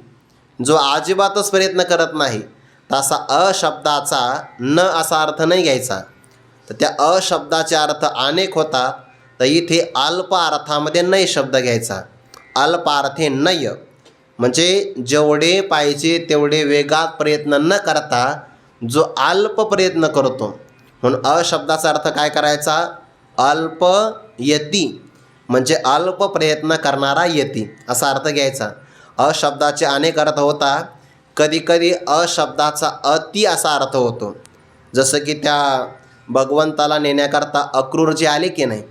S1: जो अजिबातच प्रयत्न करत नाही तसा अशब्दाचा न असा अर्थ नाही घ्यायचा. तर त्या अशब्दाचे अर्थ अनेक होतात. तर इथे अल्प अर्थामध्ये नय शब्द घ्यायचा. अल्पार्थे नय म्हणजे जेवढे पाहिजे तेवढे वेगात प्रयत्न न करता जो अल्प प्रयत्न करतो. म्हणून अशब्दाचा अर्थ काय करायचा? अल्प यती म्हणजे अल्प प्रयत्न करणारा यती असा अर्थ घ्यायचा. अशब्दाचे अनेक अर्थ होतात. कधीकधी अशब्दाचा अति असा अर्थ होतो. जसं की त्या भगवंताला नेण्याकरता अक्रूर जे आले की नाही,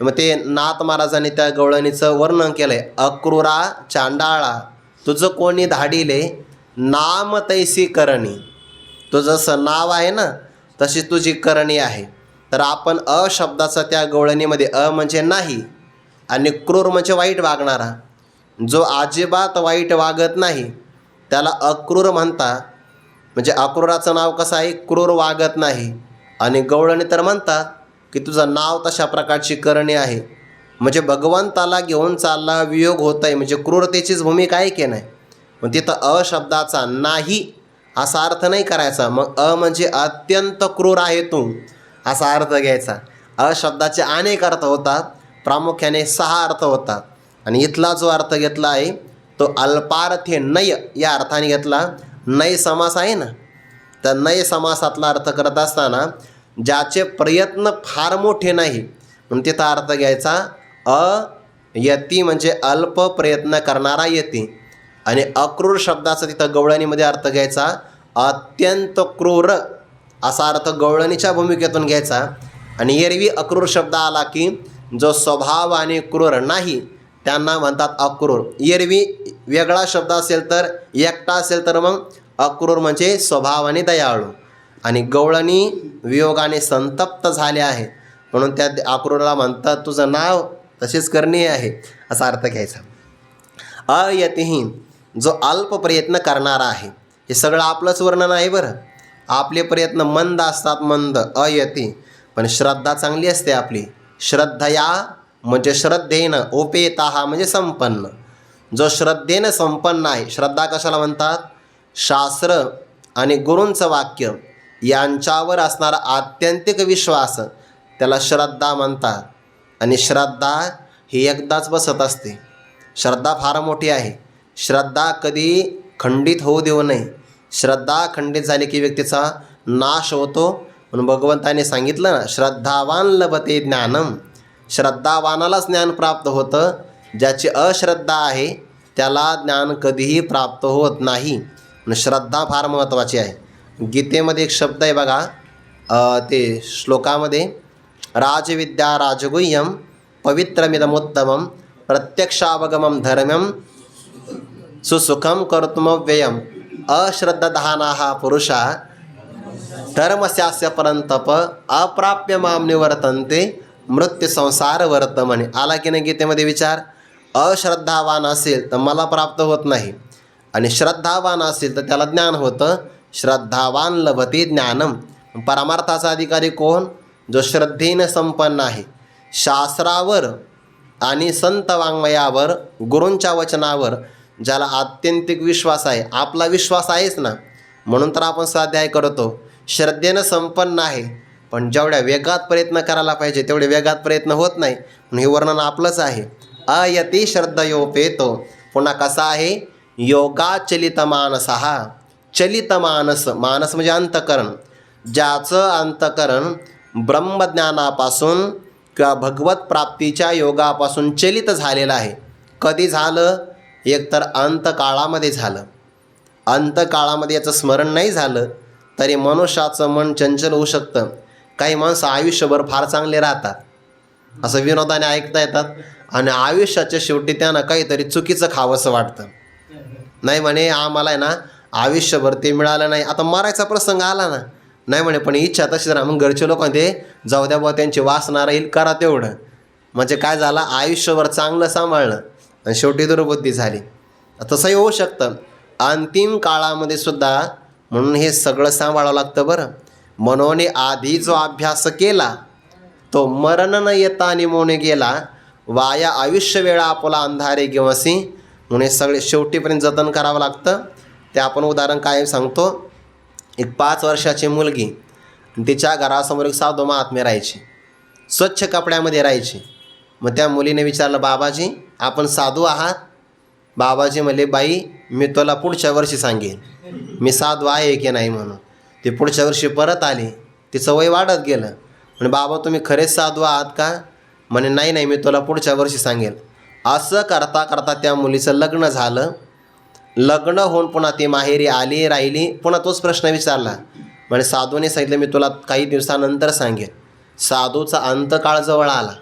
S1: मग ते नाथ महाराजांनी त्या गवळणीचं वर्णन केलं आहे. अक्रूरा चांडाळा तुझं कोणी धाडिले नाम तैसी करणी. तुझं जसं नाव आहे ना तशी तुझी करणी आहे. तर आपण अशब्दाचा त्या गवळणीमध्ये म्हणजे नाही आणि क्रूर म्हणजे वाईट वागणारा. जो अजिबात वाईट वागत नाही त्याला अक्रूर म्हणतात. म्हणजे अक्रूराचं नाव कसं आहे? क्रूर वागत नाही. आणि गवळणी तर म्हणतात की तुझं नाव तशा प्रकारची करणी आहे. म्हणजे भगवंताला घेऊन चालला वियोग होत आहे म्हणजे क्रूरतेचीच भूमिका आहे की नाही. मग तिथं अशब्दाचा नाही असा अर्थ नाही करायचा. मग म्हणजे अत्यंत क्रूर आहे तू असा अर्थ घ्यायचा. अशब्दाचे अनेक अर्थ होतात, प्रामुख्याने 6 अर्थ होतात. आणि इथला जो अर्थ घेतला आहे तो अल्पार्थे नय या अर्थाने घेतला. नय समास आहे ना, तर नय समासातला अर्थ करत असताना ज्याचे प्रयत्न फार मोठे नाही, म्हणून तिथं अर्थ घ्यायचा अयती म्हणजे अल्प प्रयत्न करणारा यती. आणि अक्रूर शब्दाचा तिथं गवळणीमध्ये अर्थ घ्यायचा अत्यंत क्रूर असा अर्थ गवळणीच्या भूमिकेतून घ्यायचा. आणि एरवी अक्रूर शब्द आला की जो स्वभावाने क्रूर नाही त्यांना म्हणतात अक्रूर. एरवी वेगळा शब्द असेल तर एकटा असेल तर मग अक्रूर म्हणजे स्वभावाने दयाळू. आणि गवळणी वियोगाने संतप्त झाले आहे म्हणून त्या अक्रूरला म्हणतात तुझं नाव तसेच करणे आहे असा अर्थ घ्यायचा. अयतीही जो अल्प प्रयत्न करणारा आहे. हे सगळं आपलंच वर्णन आहे बरं. आपले प्रयत्न मंद असतात, मंद अयती. पण श्रद्धा चांगली असते आपली. श्रद्धया म्हणजे श्रद्धेनं, उपेता म्हणजे संपन्न. जो श्रद्धेनं संपन्न आहे. श्रद्धा कशाला म्हणतात? शास्त्र आणि गुरूंचं वाक्य यांच्यावर असणारा आत्यंतिक विश्वास त्याला श्रद्धा म्हणतात. आणि श्रद्धा ही एकदाच बसत असते. श्रद्धा फार मोठी आहे. श्रद्धा कधी खंडित होऊ देऊ नये. श्रद्धा खंडित झाली की व्यक्तीचा नाश होतो. म्हणून भगवंताने सांगितलं ना, श्रद्धावान लभते ज्ञानम. श्रद्धावानालाच ज्ञान प्राप्त होतं. ज्याची अश्रद्धा आहे त्याला ज्ञान कधीही प्राप्त होत नाही. श्रद्धा फार महत्त्वाची आहे. गीतेमध्ये एक शब्द आहे बघा, ते श्लोकामध्ये राजविद्या राजगुह्यम पवित्रमिदमुत्तमं प्रत्यक्षावगमं धर्म्यं सुसुखं कर्तुमव्ययम् अश्रद्धाधानाः पुरुषा धर्मस्यास्य परंतप अप्राप्य माम निवर्तन्ते मृत्यू संसार वर्तमने. आला की नाही गीतेमध्ये विचार? अश्रद्धावान असेल तर मला प्राप्त होत नाही आणि श्रद्धावान असेल तर त्याला ज्ञान होतं. श्रद्धावान लभते ज्ञानम. परमार्थाचा अधिकारी कोण? जो श्रद्धेनं संपन्न आहे. शास्त्रावर आणि संत वाङ्मयावर, गुरूंच्या वचनावर ज्याला आत्यंतिक विश्वास आहे. आपला विश्वास आहेच ना, म्हणून तर आपण स्वाध्याय करतो. श्रद्धेनं संपन्न आहे, पण जेवढ्या वेगात प्रयत्न करायला पाहिजे तेवढे वेगात प्रयत्न होत नाही. म्हणून हे वर्णन आपलंच आहे. अयती श्रद्धयोपेतो. पुन्हा कसा आहे? योगाचलित मानसहा. चलित मानस, मानस म्हणजे अंतकरण. ज्याचं अंतकरण ब्रह्मज्ञानापासून किंवा भगवत प्राप्तीच्या योगापासून चलित झालेलं आहे. कधी झालं? एकतर अंतकाळामध्ये झालं. अंतकाळामध्ये याचं स्मरण नाही झालं तरी मनुष्याचं मन चंचल होऊ शकतं. काही माणसं आयुष्यभर फार चांगले राहतात, असं विनोदाने ऐकता येतात, आणि आयुष्याच्या शेवटी त्यांना काहीतरी चुकीचं खावंसं वाटतं. नाही म्हणे आम्हाला आहे ना आयुष्यभर ते मिळालं नाही, आता मरायचा प्रसंग आला ना, नाही म्हणे पण इच्छा तशीच राहा. मग घरचे लोक ते जाऊ द्या बुवा, त्यांची वासना राहील, करा तेवढं. म्हणजे काय झालं? आयुष्यभर चांगलं सांभाळलं आणि शेवटी दुर्बुद्धी झाली. तसंही होऊ शकतं अंतिम काळामध्ये सुद्धा. म्हणून हे सगळं सांभाळावं लागतं बरं. म्हणून आधी जो अभ्यास केला तो मरण न येता निमोने गेला. वाया आयुष्य वेळा आपला अंधारे घेवसी. म्हणून हे सगळे शेवटीपर्यंत जतन करावं लागतं. ते आपण उदाहरण काय सांगतो. एक 5 वर्षाची मुलगी, तिच्या घरासमोर एक साधू महात्मे राहायचे, स्वच्छ कपड्यामध्ये राहायचे. मग त्या मुलीने विचारलं, बाबाजी आपण साधू आहात? बाबाजी म्हणले, बाई मी तुला पुढच्या वर्षी सांगेन मी साधू आहे की नाही म्हणून. ती पुढच्या वर्षी परत आली, तिचं वय वाढत गेलं. म्हणजे बाबा तुम्ही खरेच साधू आहात का? म्हणे नाही नाही मी तुला पुढच्या वर्षी सांगेल. असं करता करता त्या मुलीचं लग्न झालं. लग्न होऊन पुन्हा ती माहेरी आली, राहिली. पुन्हा तोच प्रश्न विचारला. म्हणजे साधूने सांगितलं मी तुला काही दिवसानंतर सांगेन. साधूचा अंतकाळ जवळ आला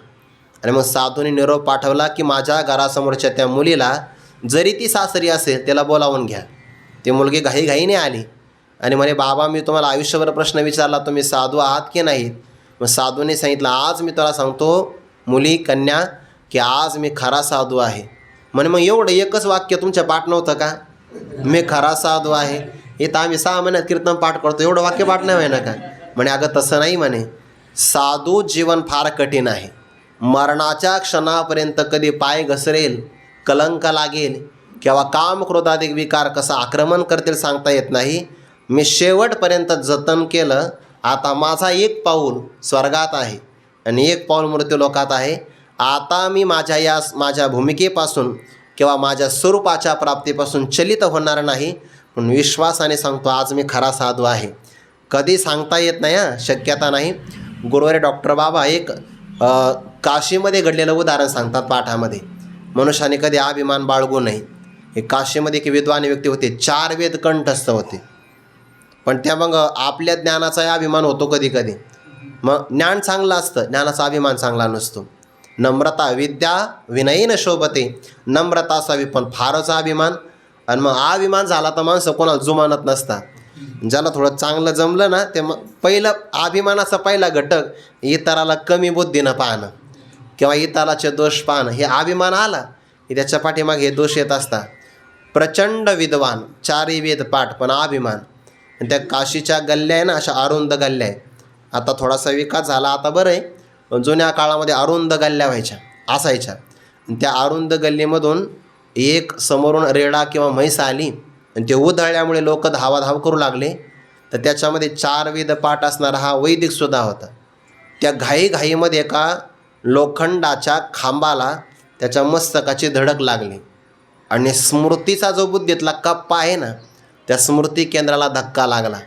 S1: आणि मग साधूने निरोप पाठवला की माझ्या घरासमोरच्या त्या मुलीला जरी ती सासरी असेल त्याला बोलावून घ्या. ती मुलगी घाईघाईने आली आणि म्हणे बाबा मी तुम्हाला आयुष्यभर प्रश्न विचारला, तुम्ही साधू आहात की नाहीत? मग साधूने सांगितलं आज मी तुला सांगतो मुली कन्या की आज मी खरा साधू आहे. म्हणे मग एवढं एकच वाक्य तुमच्या पाठ नव्हतं का? मी खरा साधू आहे. इथं आम्ही 6 महिन्यात कीर्तन पाठ करतो, एवढं वाक्य पाठ नाही आहे ना का? म्हणे अगं तसं नाही म्हणे. साधू जीवन फार कठीण आहे. मरणाच्या क्षणापर्यंत कधी पाय घसरेल, कलंक लागेल किंवा काम क्रोधाधिक विकार कसा आक्रमण करतील सांगता येत नाही. मी शेवटपर्यंत जतन केलं. आता माझा 1 पाऊल स्वर्गात आहे आणि 1 पाऊल मृत्यू लोकात आहे. आता मी माझ्या भूमिकेपासून किंवा माझ्या स्वरूपाच्या प्राप्तीपासून चलित होणार नाही. पण विश्वासाने सांगतो आज मी खरा साधू आहे. कधी सांगता येत नाही, शक्यता नाही. गुरुवारी डॉक्टर बाबा एक काशीमध्ये घडलेलं उदाहरण सांगतात पाठामध्ये. मनुष्याने कधी अभिमान बाळगू नये. हे काशीमध्ये एक विद्वान व्यक्ती होते, 4 वेद कंठस्थ होते. पण त्या मग आपल्या ज्ञानाचाही अभिमान होतो कधी कधी. मग ज्ञान चांगलं असतं, ज्ञानाचा अभिमान चांगला नसतो. नम्रता विद्या विनयीन शोभते, नम्रता असावी पण फारच अभिमान. आणि मग अभिमान झाला तर माणसं कोणाला जुमानत नसतात. ज्याला थोडं चांगलं जमलं ना, ते मग पहिलं अभिमानाचा पहिला घटक इतराला कमी बुद्धीनं पाहणं किंवा इतराचे दोष पाहणं. हे अभिमान आला की त्याच्या पाठीमागे हे दोष येत असतात. प्रचंड विद्वान, 4 वेद पाठ, पण अभिमान. आणि त्या काशीच्या गल्ल्या आहे ना, अशा अरुंद गल्ल्या आहे. आता थोडासा विकास झाला, आता बरं आहे. पण जुन्या काळामध्ये अरुंद गल्ल्या असायच्या. त्या अरुंद गल्लीमधून एक समोरून रेडा किंवा म्हैस आली आणि ते उधळल्यामुळे लोक धावाधाव करू लागले. तर त्याच्यामध्ये 4 वेद पाठ असणारा हा वैदिकसुद्धा होता. त्या घाईघाईमध्ये एका लोखंडाच्या खांबाला त्याच्या मस्तकाची धडक लागली आणि स्मृतीचा जो बुद्धीतला कप्पा आहे ना, त्या स्मृती केंद्राला धक्का लागला.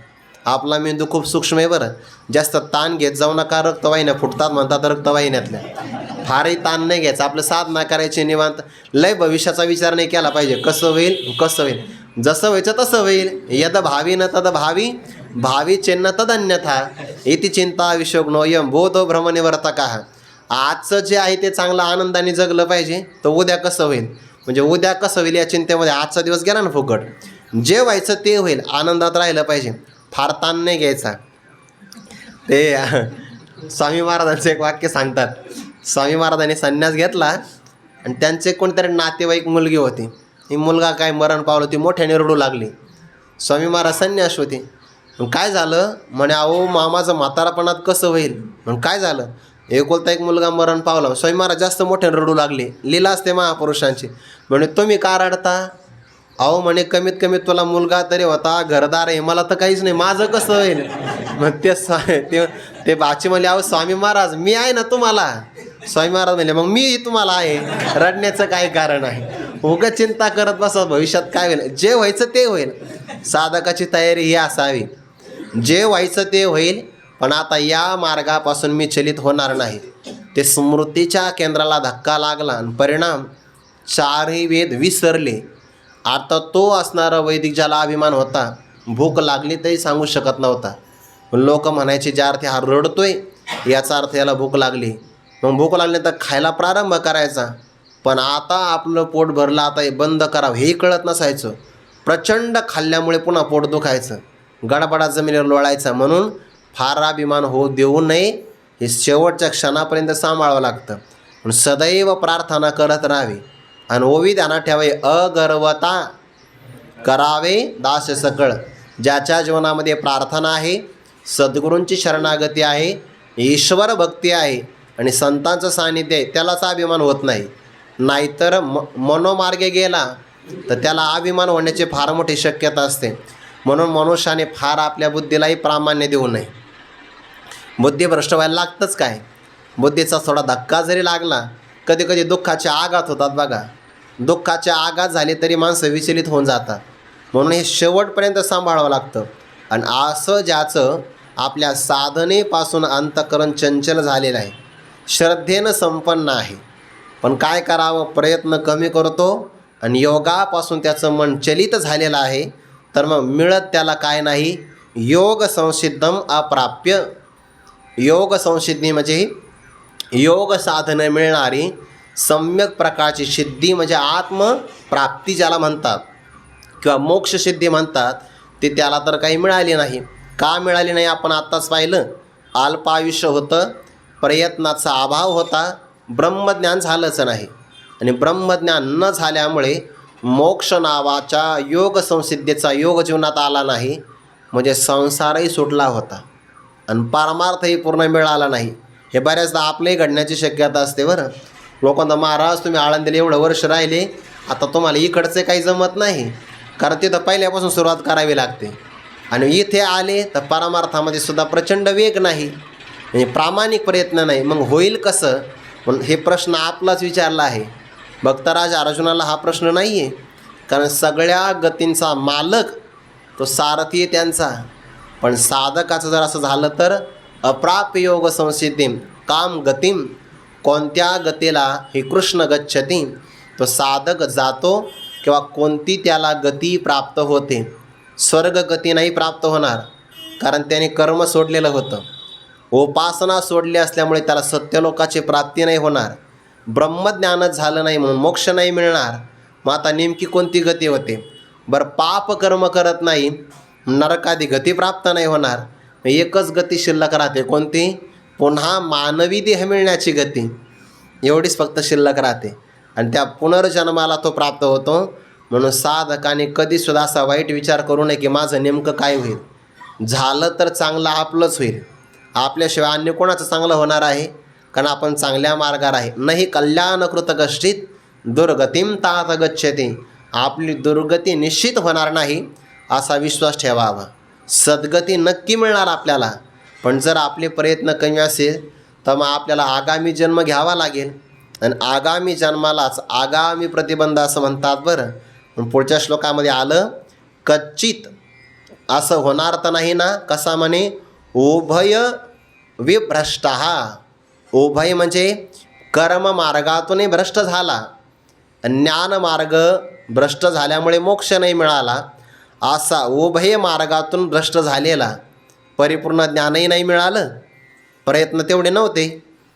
S1: आपला मेंदू खूप सूक्ष्म आहे बरं. जास्त ताण घेत जाऊ नका, रक्तवाहिन्या फुटतात म्हणतात रक्तवाहिन्यातल्या. फारही ताण नाही घ्यायचा, आपलं साधना करायची निवांत. लय भविष्याचा विचार नाही केला पाहिजे, कसं होईल, जसं व्हायचं तसं होईल. यद भावी न तद भावी, भावी चिन्ह तद अन्यथा, इति चिंता विशोग्नोयम बोधो भ्रमनिवर्तका. आजचं जे आहे ते चांगलं आनंदाने जगलं पाहिजे. तर उद्या कसं होईल, म्हणजे उद्या कसं होईल या चिंतेमध्ये आजचा दिवस गेला ना फुकट. जे व्हायचं ते होईल, आनंदात राहिलं पाहिजे, फार ताण नाही घ्यायचा. ते स्वामी महाराजांचं एक वाक्य सांगतात. स्वामी महाराजांनी संन्यास घेतला आणि त्यांचे कोणतरी नातेवाईक मुलगी होती. ही मुलगा काय मरण पावलं, ती मोठ्याने रडू लागली. स्वामी महाराज संन्यास होते. मग काय झालं म्हणे, अहो मामाचं म्हातारापणात कसं होईल. मग काय झालं, एकुलता एक मुलगा मरण पावला. स्वामी महाराज जास्त मोठ्याने रडू लागले. लीला असते महापुरुषांची. म्हणे तुम्ही का रडता. अहो म्हणे कमीत कमी तुला मुलगा तरी होता, घरदार आहे, मला तर काहीच नाही, माझं कसं होईल. मग ते बाची म्हणले, अहो स्वामी महाराज मी आहे ना तुम्हाला. स्वामी महाराज म्हणले, मग मी तुम्हाला आहे, रडण्याचं काय कारण आहे. उगाच चिंता करत बसा भविष्यात काय होईल. जे व्हायचं ते होईल. साधकाची तयारी ही असावी, जे व्हायचं ते होईल, पण आता या मार्गापासून मी चलित होणार नाही. ते स्मृतीच्या केंद्राला धक्का लागला आणि परिणाम 4 वेद विसरले. आता तो असणारा वैदिक ज्याला अभिमान होता, भूक लागली तरी सांगू शकत नव्हता. लोक म्हणायचे ज्या अर्थी हा रडतोय याचा अर्थ याला भूक लागली. मग भूक लागली तर खायला प्रारंभ करायचा. पण आता आपलं पोट भरलं, आता हे बंद करावं हेही कळत नसायचं. प्रचंड खाल्ल्यामुळे पुन्हा पोट दुखायचं, गडबडा जमिनीवर लोळायचा. म्हणून फार अभिमान होऊ देऊ नये, हे शेवटच्या क्षणापर्यंत सांभाळावं लागतं. पण सदैव प्रार्थना करत राहावी आणि ओवी ध्यानात ठेवावे, अगर्वता करावे दास सकळ. ज्याच्या जीवनामध्ये प्रार्थना आहे, सद्गुरूंची शरणागती आहे, ईश्वर भक्ती आहे आणि संतांचं सानिध्य आहे, त्यालाच अभिमान होत नाही. नाहीतर मनोमार्गे गेला तर त्याला अभिमान होण्याची फार मोठी शक्यता असते. म्हणून मनुष्याने फार आपल्या बुद्धीलाही प्रामाण्य देऊ नये. बुद्धी भ्रष्ट व्हायला लागतंच काय. बुद्धीचा थोडा धक्का जरी लागला, कधी कधी दुःखाचे आघात होतात बघा. दुःखाचे आघात झाले तरी माणसं विचलित होऊन जातात. म्हणून हे शेवटपर्यंत सांभाळावं लागतं. आणि असं ज्याचं आपल्या साधनेपासून अंतःकरण चंचल झालेलं आहे, श्रद्धेनं संपन्न आहे, पण काय करावं, प्रयत्न कमी करतो आणि योगापासून त्याचं मन चलित झालेलं आहे, तर मग मिळत त्याला काय नाही, योग संसिद्धम अप्राप्य. योग संसिद्धी म्हणजे योग साधनं मिळणारी सम्यक प्रकारची सिद्धी, म्हणजे आत्मप्राप्ती ज्याला म्हणतात किंवा मोक्षसिद्धी म्हणतात, ते त्याला तर काही मिळाली नाही. का मिळाली नाही आपण आत्ताच पाहिलं. अल्प आयुष्य होतं, प्रयत्नाचा अभाव होता, ब्रह्मज्ञान झालंच नाही. आणि ब्रह्मज्ञान न झाल्यामुळे मोक्ष नावाच्या योग संसिद्धीचा योग जीवनात आला नाही. म्हणजे संसारही सुटला होता आणि परमार्थही पूर्ण मिळाला नाही. हे बऱ्याचदा आपलंही घडण्याची शक्यता असते बरं. लोकांना, महाराज तुम्ही आळंदीला एवढं वर्ष राहिले, आता तुम्हाला इकडचे काही जमत नाही, कारण तिथं पहिल्यापासून सुरुवात करावी लागते. आणि इथे आले तर परमार्थामध्ये सुद्धा प्रचंड वेग नाही, म्हणजे प्रामाणिक प्रयत्न नाही. मग होईल कसं, पण हे प्रश्न आपलाच विचारला आहे. भक्तराज अर्जुनाला हा प्रश्न नाही आहे, कारण सगळ्या गतींचा मालक तो सारथी आहे त्यांचा. पण साधकाचं जर असं झालं तर अप्राप्य योग संसिद्धिम काम गतिम, कोणत्या गतीला हे कृष्ण गच्छती, तो साधक जातो किंवा कोणती त्याला गती प्राप्त होते. स्वर्ग गती नाही प्राप्त होणार, कारण त्याने कर्म सोडलेलं होतं. उपासना सोडली असल्यामुळे त्याला सत्यलोकाची प्राप्ती नाही होणार. ब्रह्मज्ञानच झालं नाही म्हणून मोक्ष नाही मिळणार. मग आता नेमकी कोणती गती होते? बरं, पाप कर्म करत नाही, नरकादी गती प्राप्त नाही होणार. एकच गती शिल्लक राहते, कोणती? पुन्हा मानवी देह मिळण्याची गती. एवढीच फक्त शिल्लक राहते आणि त्या पुनर्जन्माला तो प्राप्त होतो. म्हणून साधकाने कधीसुद्धा असा वाईट विचार करू नये की माझं नेमकं काय होईल. झालं तर चांगलं आपलंच होईल, आपल्याशिवाय अन्य कोणाचं चांगलं होणार आहे? कारण आपण चांगल्या मार्गावर आहे. नाही कल्याणकृत कष्टित दुर्गतीम तात गच्छते, आपली दुर्गती निश्चित होणार नाही असा विश्वास ठेवावा. सद्गती नक्की मिळणार आपल्याला, पण जर आपले प्रयत्न कमी असेल तर मग आपल्याला आगामी जन्म घ्यावा लागेल. आणि आगामी जन्मालाच आगामी प्रतिबंध असं म्हणतात. बरं, पण पुढच्या श्लोकामध्ये आलं कच्चित, असं होणार तर नाही ना? कसा म्हणे? उभय विभ्रष्टा. उभय म्हणजे कर्ममार्गातूनही भ्रष्ट झाला, ज्ञानमार्ग भ्रष्ट झाल्यामुळे मोक्ष नाही मिळाला. असा उभय मार्गातून भ्रष्ट झालेला, परिपूर्ण ज्ञानही नाही मिळालं, प्रयत्न तेवढे नव्हते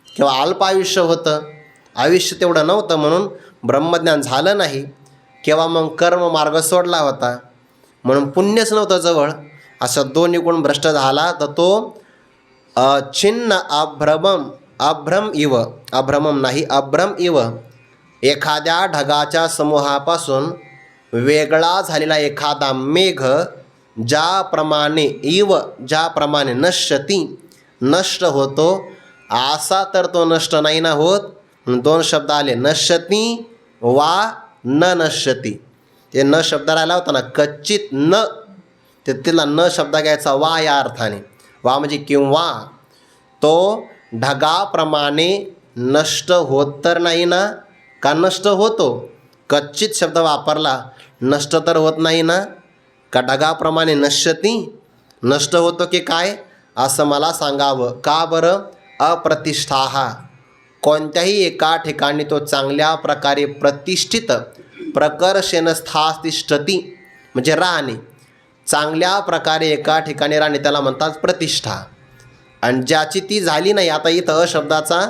S1: किंवा अल्प आयुष्य होतं, आयुष्य तेवढं नव्हतं म्हणून ब्रह्मज्ञान झालं नाही, किंवा मग कर्ममार्ग सोडला होता म्हणून पुण्यच नव्हतं जवळ. अशा दोन्ही गुण भ्रष्ट झाला तर तो छिन्न अभ्रम इव, अभ्रमम नाही अभ्रम इव, एखाद्या ढगाच्या समूहापासून वेगळा झालेला एखादा मेघ ज्याप्रमाणे ज्याप्रमाणे नश्यती, नष्ट होतो, असा तर तो नष्ट नाही ना होत. दोन शब्द आले, नश्यती वा न नश्यती. ते न शब्द राहिला होता ना, कच्चित न, ते तिला न शब्द घ्यायचा वा या अर्थाने. वा म्हणजे किंवा, तो ढगाप्रमाणे नष्ट होत तर नाही ना, का नष्ट होतो? कच्चित शब्द वापरला, नष्ट तर होत नाही ना, का ढगाप्रमाणे नश्यती, नष्ट होतो की काय असं मला सांगावं. का बरं? अप्रतिष्ठा, कोणत्याही एका ठिकाणी तो चांगल्या प्रकारे प्रतिष्ठित, प्रकर्षेण स्थातिष्ठती म्हणजे राहणे, चांगल्या प्रकारे एका ठिकाणी राहणे त्याला म्हणतात प्रतिष्ठा. आणि ज्याची ती झाली नाही, आता इथं अशब्दाचा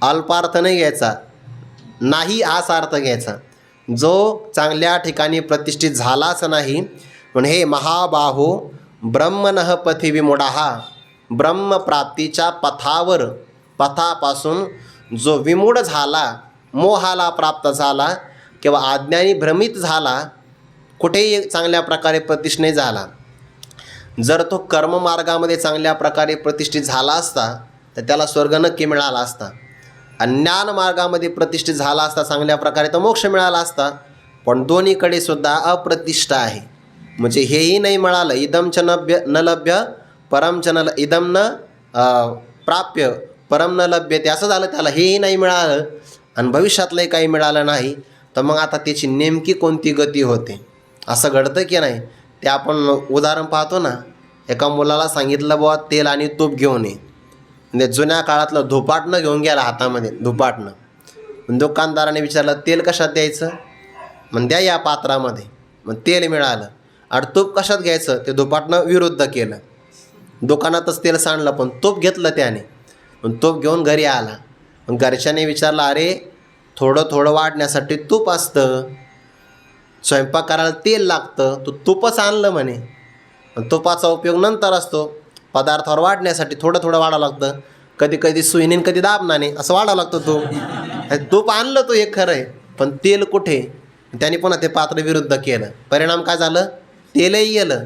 S1: अल्पार्थ नाही घ्यायचा, नाही हाच अर्थ घ्यायचा, जो चांगल्या ठिकाणी प्रतिष्ठित झालाच नाही. पण हे महाबाहो ब्रह्मणः पथि विमूढाः, ब्रह्मप्राप्तीच्या पथापासून जो विमूढ झाला, मोहाला प्राप्त झाला किंवा अज्ञानी भ्रमित झाला, कुठेही चांगल्या प्रकारे प्रतिष्ठित झाला. जर तो कर्ममार्गामध्ये चांगल्या प्रकारे प्रतिष्ठित झाला असता तर त्याला स्वर्ग नक्की मिळाला असता. ज्ञान मार्गामध्ये प्रतिष्ठित झाला असता चांगल्या प्रकारे तर मोक्ष मिळाला असता. पण दोन्हीकडे सुद्धा अप्रतिष्ठा आहे. म्हणजे हेही नाही मिळालं, इदम च न लभ्य परम च न, इदम न प्राप्य परम न लभ्यते, असं झालं त्याला. हेही नाही मिळालं आणि भविष्यातलंही काही मिळालं नाही, तर मग आता त्याची नेमकी कोणती गती होते? असं घडतं की नाही? ते आपण उदाहरण पाहतो ना, एका मुलाला सांगितलं बुवा तेल आणि तूप घेऊन ये, म्हणजे जुन्या काळातलं धुपाटणं घेऊन गेला हातामध्ये, धुपाटणं. दुकानदाराने विचारलं तेल कशात द्यायचं? मग द्या या पात्रामध्ये. मग तेल मिळालं. आणि तूप कशात घ्यायचं? ते धुपाटणं विरुद्ध केलं, दुकानातच तेल सांडलं पण तूप घेतलं त्याने. पण तूप घेऊन घरी आला. मग घरच्याने विचारलं, अरे थोडं थोडं वाढण्यासाठी तूप असतं, स्वयंपाक करायला तेल लागतं, तू तूपच आणलं म्हणे. तुपाचा उपयोग नंतर असतो, पदार्थावर वाढण्यासाठी थोडं थोडं वाढावं लागतं, कधी कधी सुईने कधी दाबणाने असं वाढावं लागतं. तूप आणलं तो एक खरं आहे, पण तेल कुठे? त्याने पुन्हा ते पात्र विरुद्ध केलं. परिणाम काय झालं? तेलही गेलं,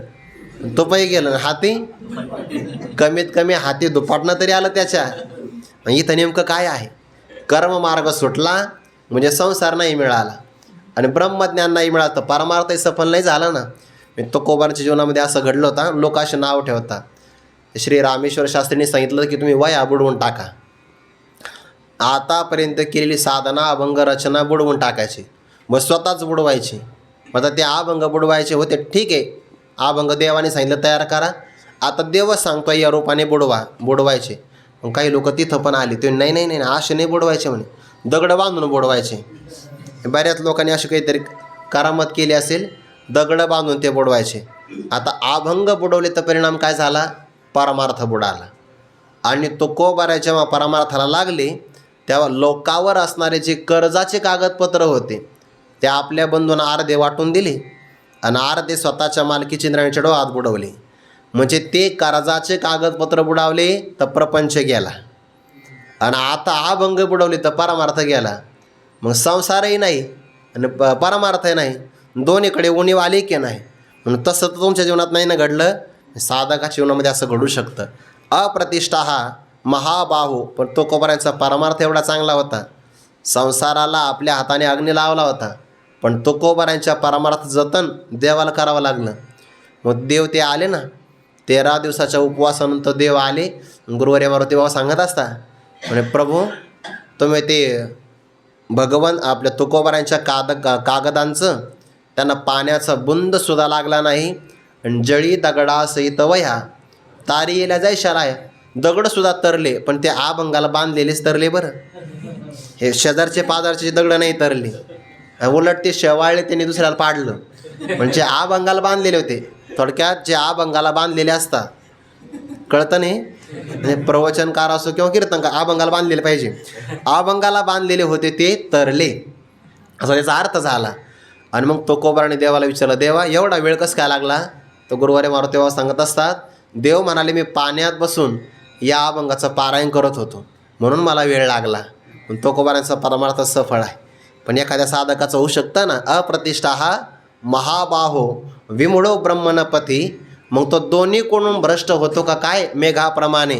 S1: तुपही गेलं, हाती कमीत कमी हाती दुपाटणं तरी आलं त्याच्या. इथं नेमकं काय आहे? कर्ममार्ग सुटला म्हणजे संसार नाही मिळाला आणि ब्रह्मज्ञान नाही मिळालं तर परमार्थही सफल नाही झालं ना. तुकोबांच्या जीवनामध्ये असं घडलं होतं. लोक असे नाव ठेवतात. श्री रामेश्वर शास्त्रींनी सांगितलं की तुम्ही वया बुडवून टाका, आतापर्यंत केलेली साधना अभंग रचना बुडवून टाकायची, मग स्वतःच बुडवायची. मग आता ते अभंग बुडवायचे होते, ठीक आहे, अभंग देवाने सांगितलं तयार करा, आता देवच सांगतो या रूपाने बुडवायचे. मग काही लोक तिथं पण आले, ते नाही नाही नाही असे नाही बुडवायचे म्हणे, दगड बांधून बुडवायचे. बऱ्याच लोकांनी अशी काहीतरी करामत केली असेल, दगड बांधून ते बुडवायचे. आता अभंग बुडवले तर परिणाम काय झाला? परमार्थ बुडाला. आणि तुकोबाराय जेव्हा परमार्थाला लागले तेव्हा लोकावर असणारे जे कर्जाचे कागदपत्र होते ते आपल्या बंधूंना अर्धे वाटून दिले आणि अर्धे स्वतःच्या मालकीची इंद्रायणीच्या डोहात बुडवले. म्हणजे ते कर्जाचे कागदपत्र बुडावले तर प्रपंच गेला, आणि आता अभंग बुडवले तर परमार्थ गेला. मग संसारही नाही आणि परमार्थही नाही, दोन्हीकडे उणीव आली की नाही. म्हणून तसं तर तुमच्या जीवनात नाही ना घडलं, साधकाच्या जीवनामध्ये असं घडू शकतं. अप्रतिष्ठा हा महाबाहू, पण तुकोबारायांचा परमार्थ एवढा चांगला होता, संसाराला आपल्या हाताने अग्नी लावला होता, पण तुकोबारायांच्या परमार्थ जतन देवाला करावं लागलं. मग देव ते आले ना, 13 दिवसाच्या उपवासानंतर देव आले. गुरुवारी मारुती बाबा सांगत असता म्हणजे प्रभू तुम्ही ते भगवान आपल्या तुकोबारायांच्या कागदांचं त्यांना पाण्याचा बुंदसुद्धा लागला नाही. आणि जळी दगडासहित वह्या तारी येल्या जाय शराय, दगडसुद्धा तरले, पण ते अभंगाला बांधलेलेच तरले बरं. हे शेजारचे पाजारचे दगड नाही तरले, उलट ते शेवाळले त्यांनी दुसऱ्याला पाडलं. म्हणजे अभंगाला बांधलेले होते. थोडक्यात जे अभंगाला बांधलेले असतात, कळतं नाही, म्हणजे प्रवचनकार असो किंवा कीर्तनकार, अभंगाला बांधलेले पाहिजे. अभंगाला बांधलेले होते ते तरले, असा त्याचा अर्थ झाला. आणि मग तुकोबाराने देवाला विचारलं, देवा एवढा वेळ कसं काय लागला? तर गुरुवारी मारुती बाबा सांगत असतात, देव म्हणाले मी पाण्यात बसून या अभंगाचं पारायण करत होतो म्हणून मला वेळ लागला. पण तुकोबारांचा परमार्थ सफळ आहे. पण एखाद्या साधकाचं होऊ शकतं ना, अप्रतिष्ठा हा महाबाहो विमुळो ब्रह्मणपती. मग तो दोन्ही कोणून भ्रष्ट होतो का काय मेघाप्रमाणे?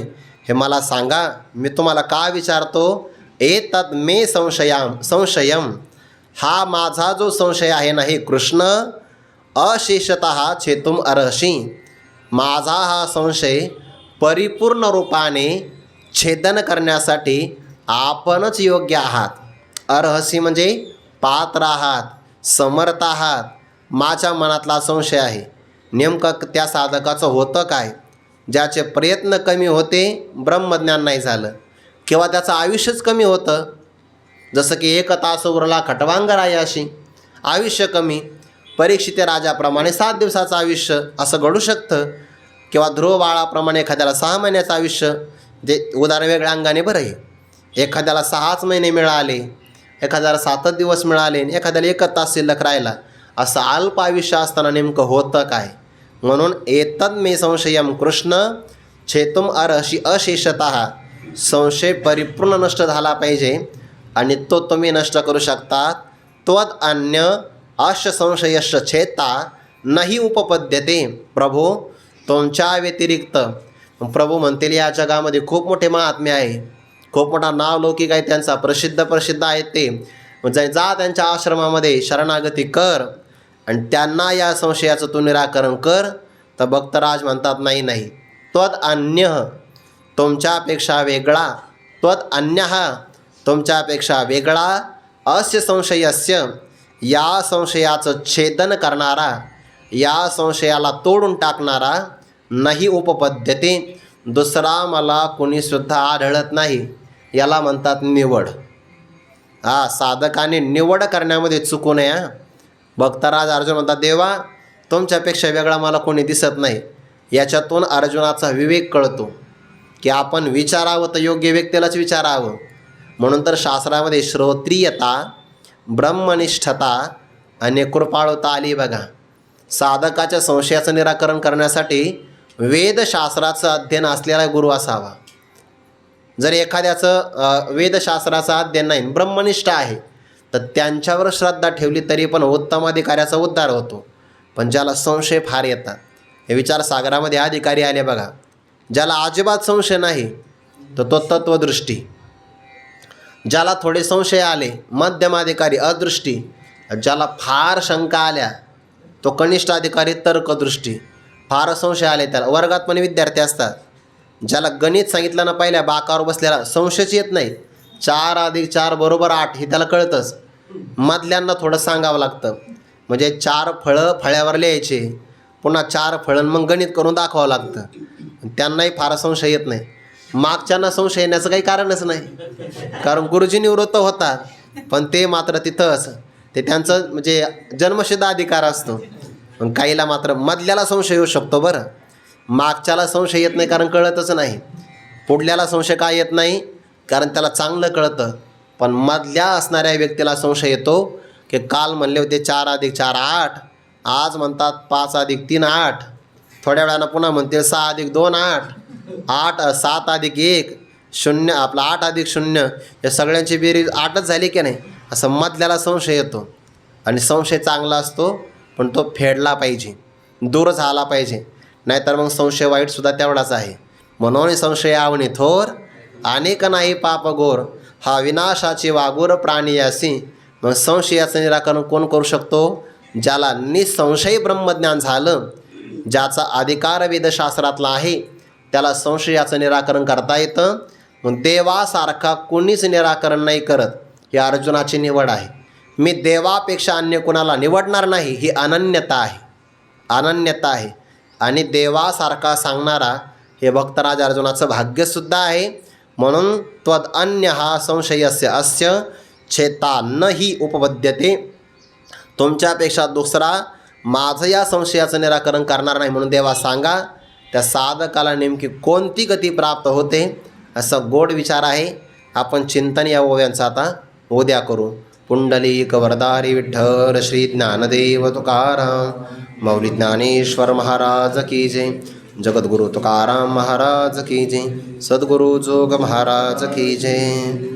S1: हे मला सांगा. मी तुम्हाला का विचारतो? एतद मे संशयम, हा माझा जो संशय आहे ना हे कृष्ण, अशेषतः छेतुम अर्हसी, माझा हा संशय परिपूर्ण रूपाने छेदन करण्यासाठी आपणच योग्य आहात. अर्हसी म्हणजे पात्र आहात, समर्थ आहात. माझ्या मनातला संशय आहे. नेमकं त्या साधकाचं होतं काय? ज्याचे प्रयत्न कमी होते, ब्रह्मज्ञान नाही झालं, किंवा त्याचं आयुष्यच कमी होतं. जसं की 1 तास उरला खटवांगरायाशी, आयुष्य कमी. परीक्षित राजाप्रमाणे 7 दिवसाचं आयुष्य असं घडू शकतं, किंवा ध्रुव बाळाप्रमाणे एखाद्याला 6 महिन्याचं आयुष्य. जे उदाहरण वेगळ्या अंगाने बरं आहे. एखाद्याला 6च महिने मिळाले, एखाद्याला 7 दिवस मिळाले, एखाद्याला 1 तास शिल्लक राहिला. असं अल्प आयुष्य असताना नेमकं होतं काय? म्हणून एतद मे संशयम कृष्ण छेतुम अर्हसी अशेषतः, संशय परिपूर्ण नष्ट झाला पाहिजे, आणि तो तुम्ही नष्ट करू शकता. त्वद अन्य अश संशयश्च छेता नाही उपपद्यते. प्रभू तुमच्या व्यतिरिक्त, प्रभू म्हणतील या जगामध्ये खूप मोठे महात्मे आहे, खूप मोठा नावलौकिक आहे त्यांचा, प्रसिद्ध आहे ते. जा त्यांच्या आश्रमामध्ये शरणागती कर आणि त्यांना या संशयाचं तू निराकरण कर. तर भक्तराज म्हणतात नाही नाही, त्वद अन्य तुमच्यापेक्षा वेगळा, त्वद अन्य तुमच्यापेक्षा वेगळा, अस्य संशयस्य या संशयाचं छेदन करणारा, या संशयाला तोडून टाकणारा, नाही उपपद्यते, दुसरा मला कोणीसुद्धा आढळत नाही. याला म्हणतात निवड. साधकाने निवड करण्यामध्ये चुकू नये. भक्तराज अर्जुन म्हणतात, देवा तुमच्यापेक्षा वेगळा मला कोणी दिसत नाही. याच्यातून अर्जुनाचा विवेक कळतो की आपण विचारावं तर योग्य व्यक्तीलाच विचारावं. म्हणून तर शास्त्रामध्ये श्रोत्रियता, ब्रह्मनिष्ठता आणि कृपाळुता आली बघा. साधकाच्या संशयाचं निराकरण करण्यासाठी वेदशास्त्राचं अध्ययन असलेला गुरु असावा. जर एखाद्याचं वेदशास्त्राचा अध्ययन नाही, ब्रह्मनिष्ठ आहे, तर त्यांच्यावर श्रद्धा ठेवली तरी पण उत्तम अधिकाऱ्याचा उद्धार होतो. पण ज्याला संशय फार येतात, हे विचारसागरामध्ये अधिकारी आले बघा. ज्याला अजिबात संशय नाही तर तो तत्वदृष्टी, ज्याला थोडे संशय आले मध्यम अधिकारी अदृष्टी, ज्याला फार शंका आल्या तो कनिष्ठ अधिकारी तर्कदृष्टी, फार संशय आले त्याला. वर्गात पण विद्यार्थी असतात, ज्याला गणित सांगितलं ना पहिल्या बाकावर बसलेला संशयच येत नाही, 4 + 4 = 8 हे त्याला कळतंच. मधल्यांना थोडं सांगावं लागतं. म्हणजे 4 फळं फळ्यावर लिहायचे, पुन्हा 4 फळण मग गणित करून दाखवावं लागतं. त्यांनाही फार संशय येत नाही. मागच्यांना संशय येण्याचं काही कारणच नाही, कारण गुरुजी निवृत्त होतात, पण ते मात्र तिथंच ते त्यांचं म्हणजे जन्मसिद्ध अधिकार असतो. पण काहीला मात्र मधल्याला संशय येऊ शकतो. बरं, मागच्याला संशय येत नाही कारण कळतच नाही. पुढल्याला संशय काय येत नाही, कारण त्याला चांगलं कळतं. पण मधल्या असणाऱ्या व्यक्तीला संशय येतो की काल म्हणले होते 4 + 4 8, आज म्हणतात 5 + 3 8, थोड्या वेळानं पुन्हा म्हणते 6 + 2 8, 7 + 1 0, आपला 8 + 0, या सगळ्यांची बेरीज 8च झाली की नाही, असं मधल्याला संशय येतो. आणि संशय चांगला असतो, पण तो फेडला पाहिजे, दूर झाला पाहिजे, नाहीतर मग संशय वाईटसुद्धा तेवढाच आहे. म्हणून संशय आवणी थोर, अनेक नाही पाप घोर, हा विनाशाची वागोर प्राणी असी. मग संशयाचं निराकरण कोण करू शकतो? ज्याला निसंशय ब्रह्मज्ञान झालं, ज्याचा अधिकार वेदशास्त्रातला आहे, त्याला संशयाचं निराकरण करता येतं. मग देवासारखा कोणीच निराकरण नाही करत, ही अर्जुनाची निवड आहे. मी देवापेक्षा अन्य कोणाला निवडणार नाही, ही अनन्यता आहे, अनन्यता आहे. आणि देवासारखा सांगणारा हे भक्तराज अर्जुनाचं भाग्यसुद्धा आहे. म्हणून त्वद अन्य हा संशयस्य अस्य चेता न ही उपपद्यते. तुमच्यापेक्षा दुसरा माझं या संशयाचं निराकरण करणार नाही म्हणून देवा सांगा, त्या साधकाला नेमकी कोणती गती प्राप्त होते, असं गोड विचार आहे. आपण चिंतन या ओव्यांचं आता उद्या करू. पुंडलिक वरदारी विठ्ठल श्री ज्ञानदेव तुकाराम मौली ज्ञानेश्वर महाराज की जय. जगद्गुरु तुकाराम महाराज की जय. सद्गुरु जोग महाराज की जय.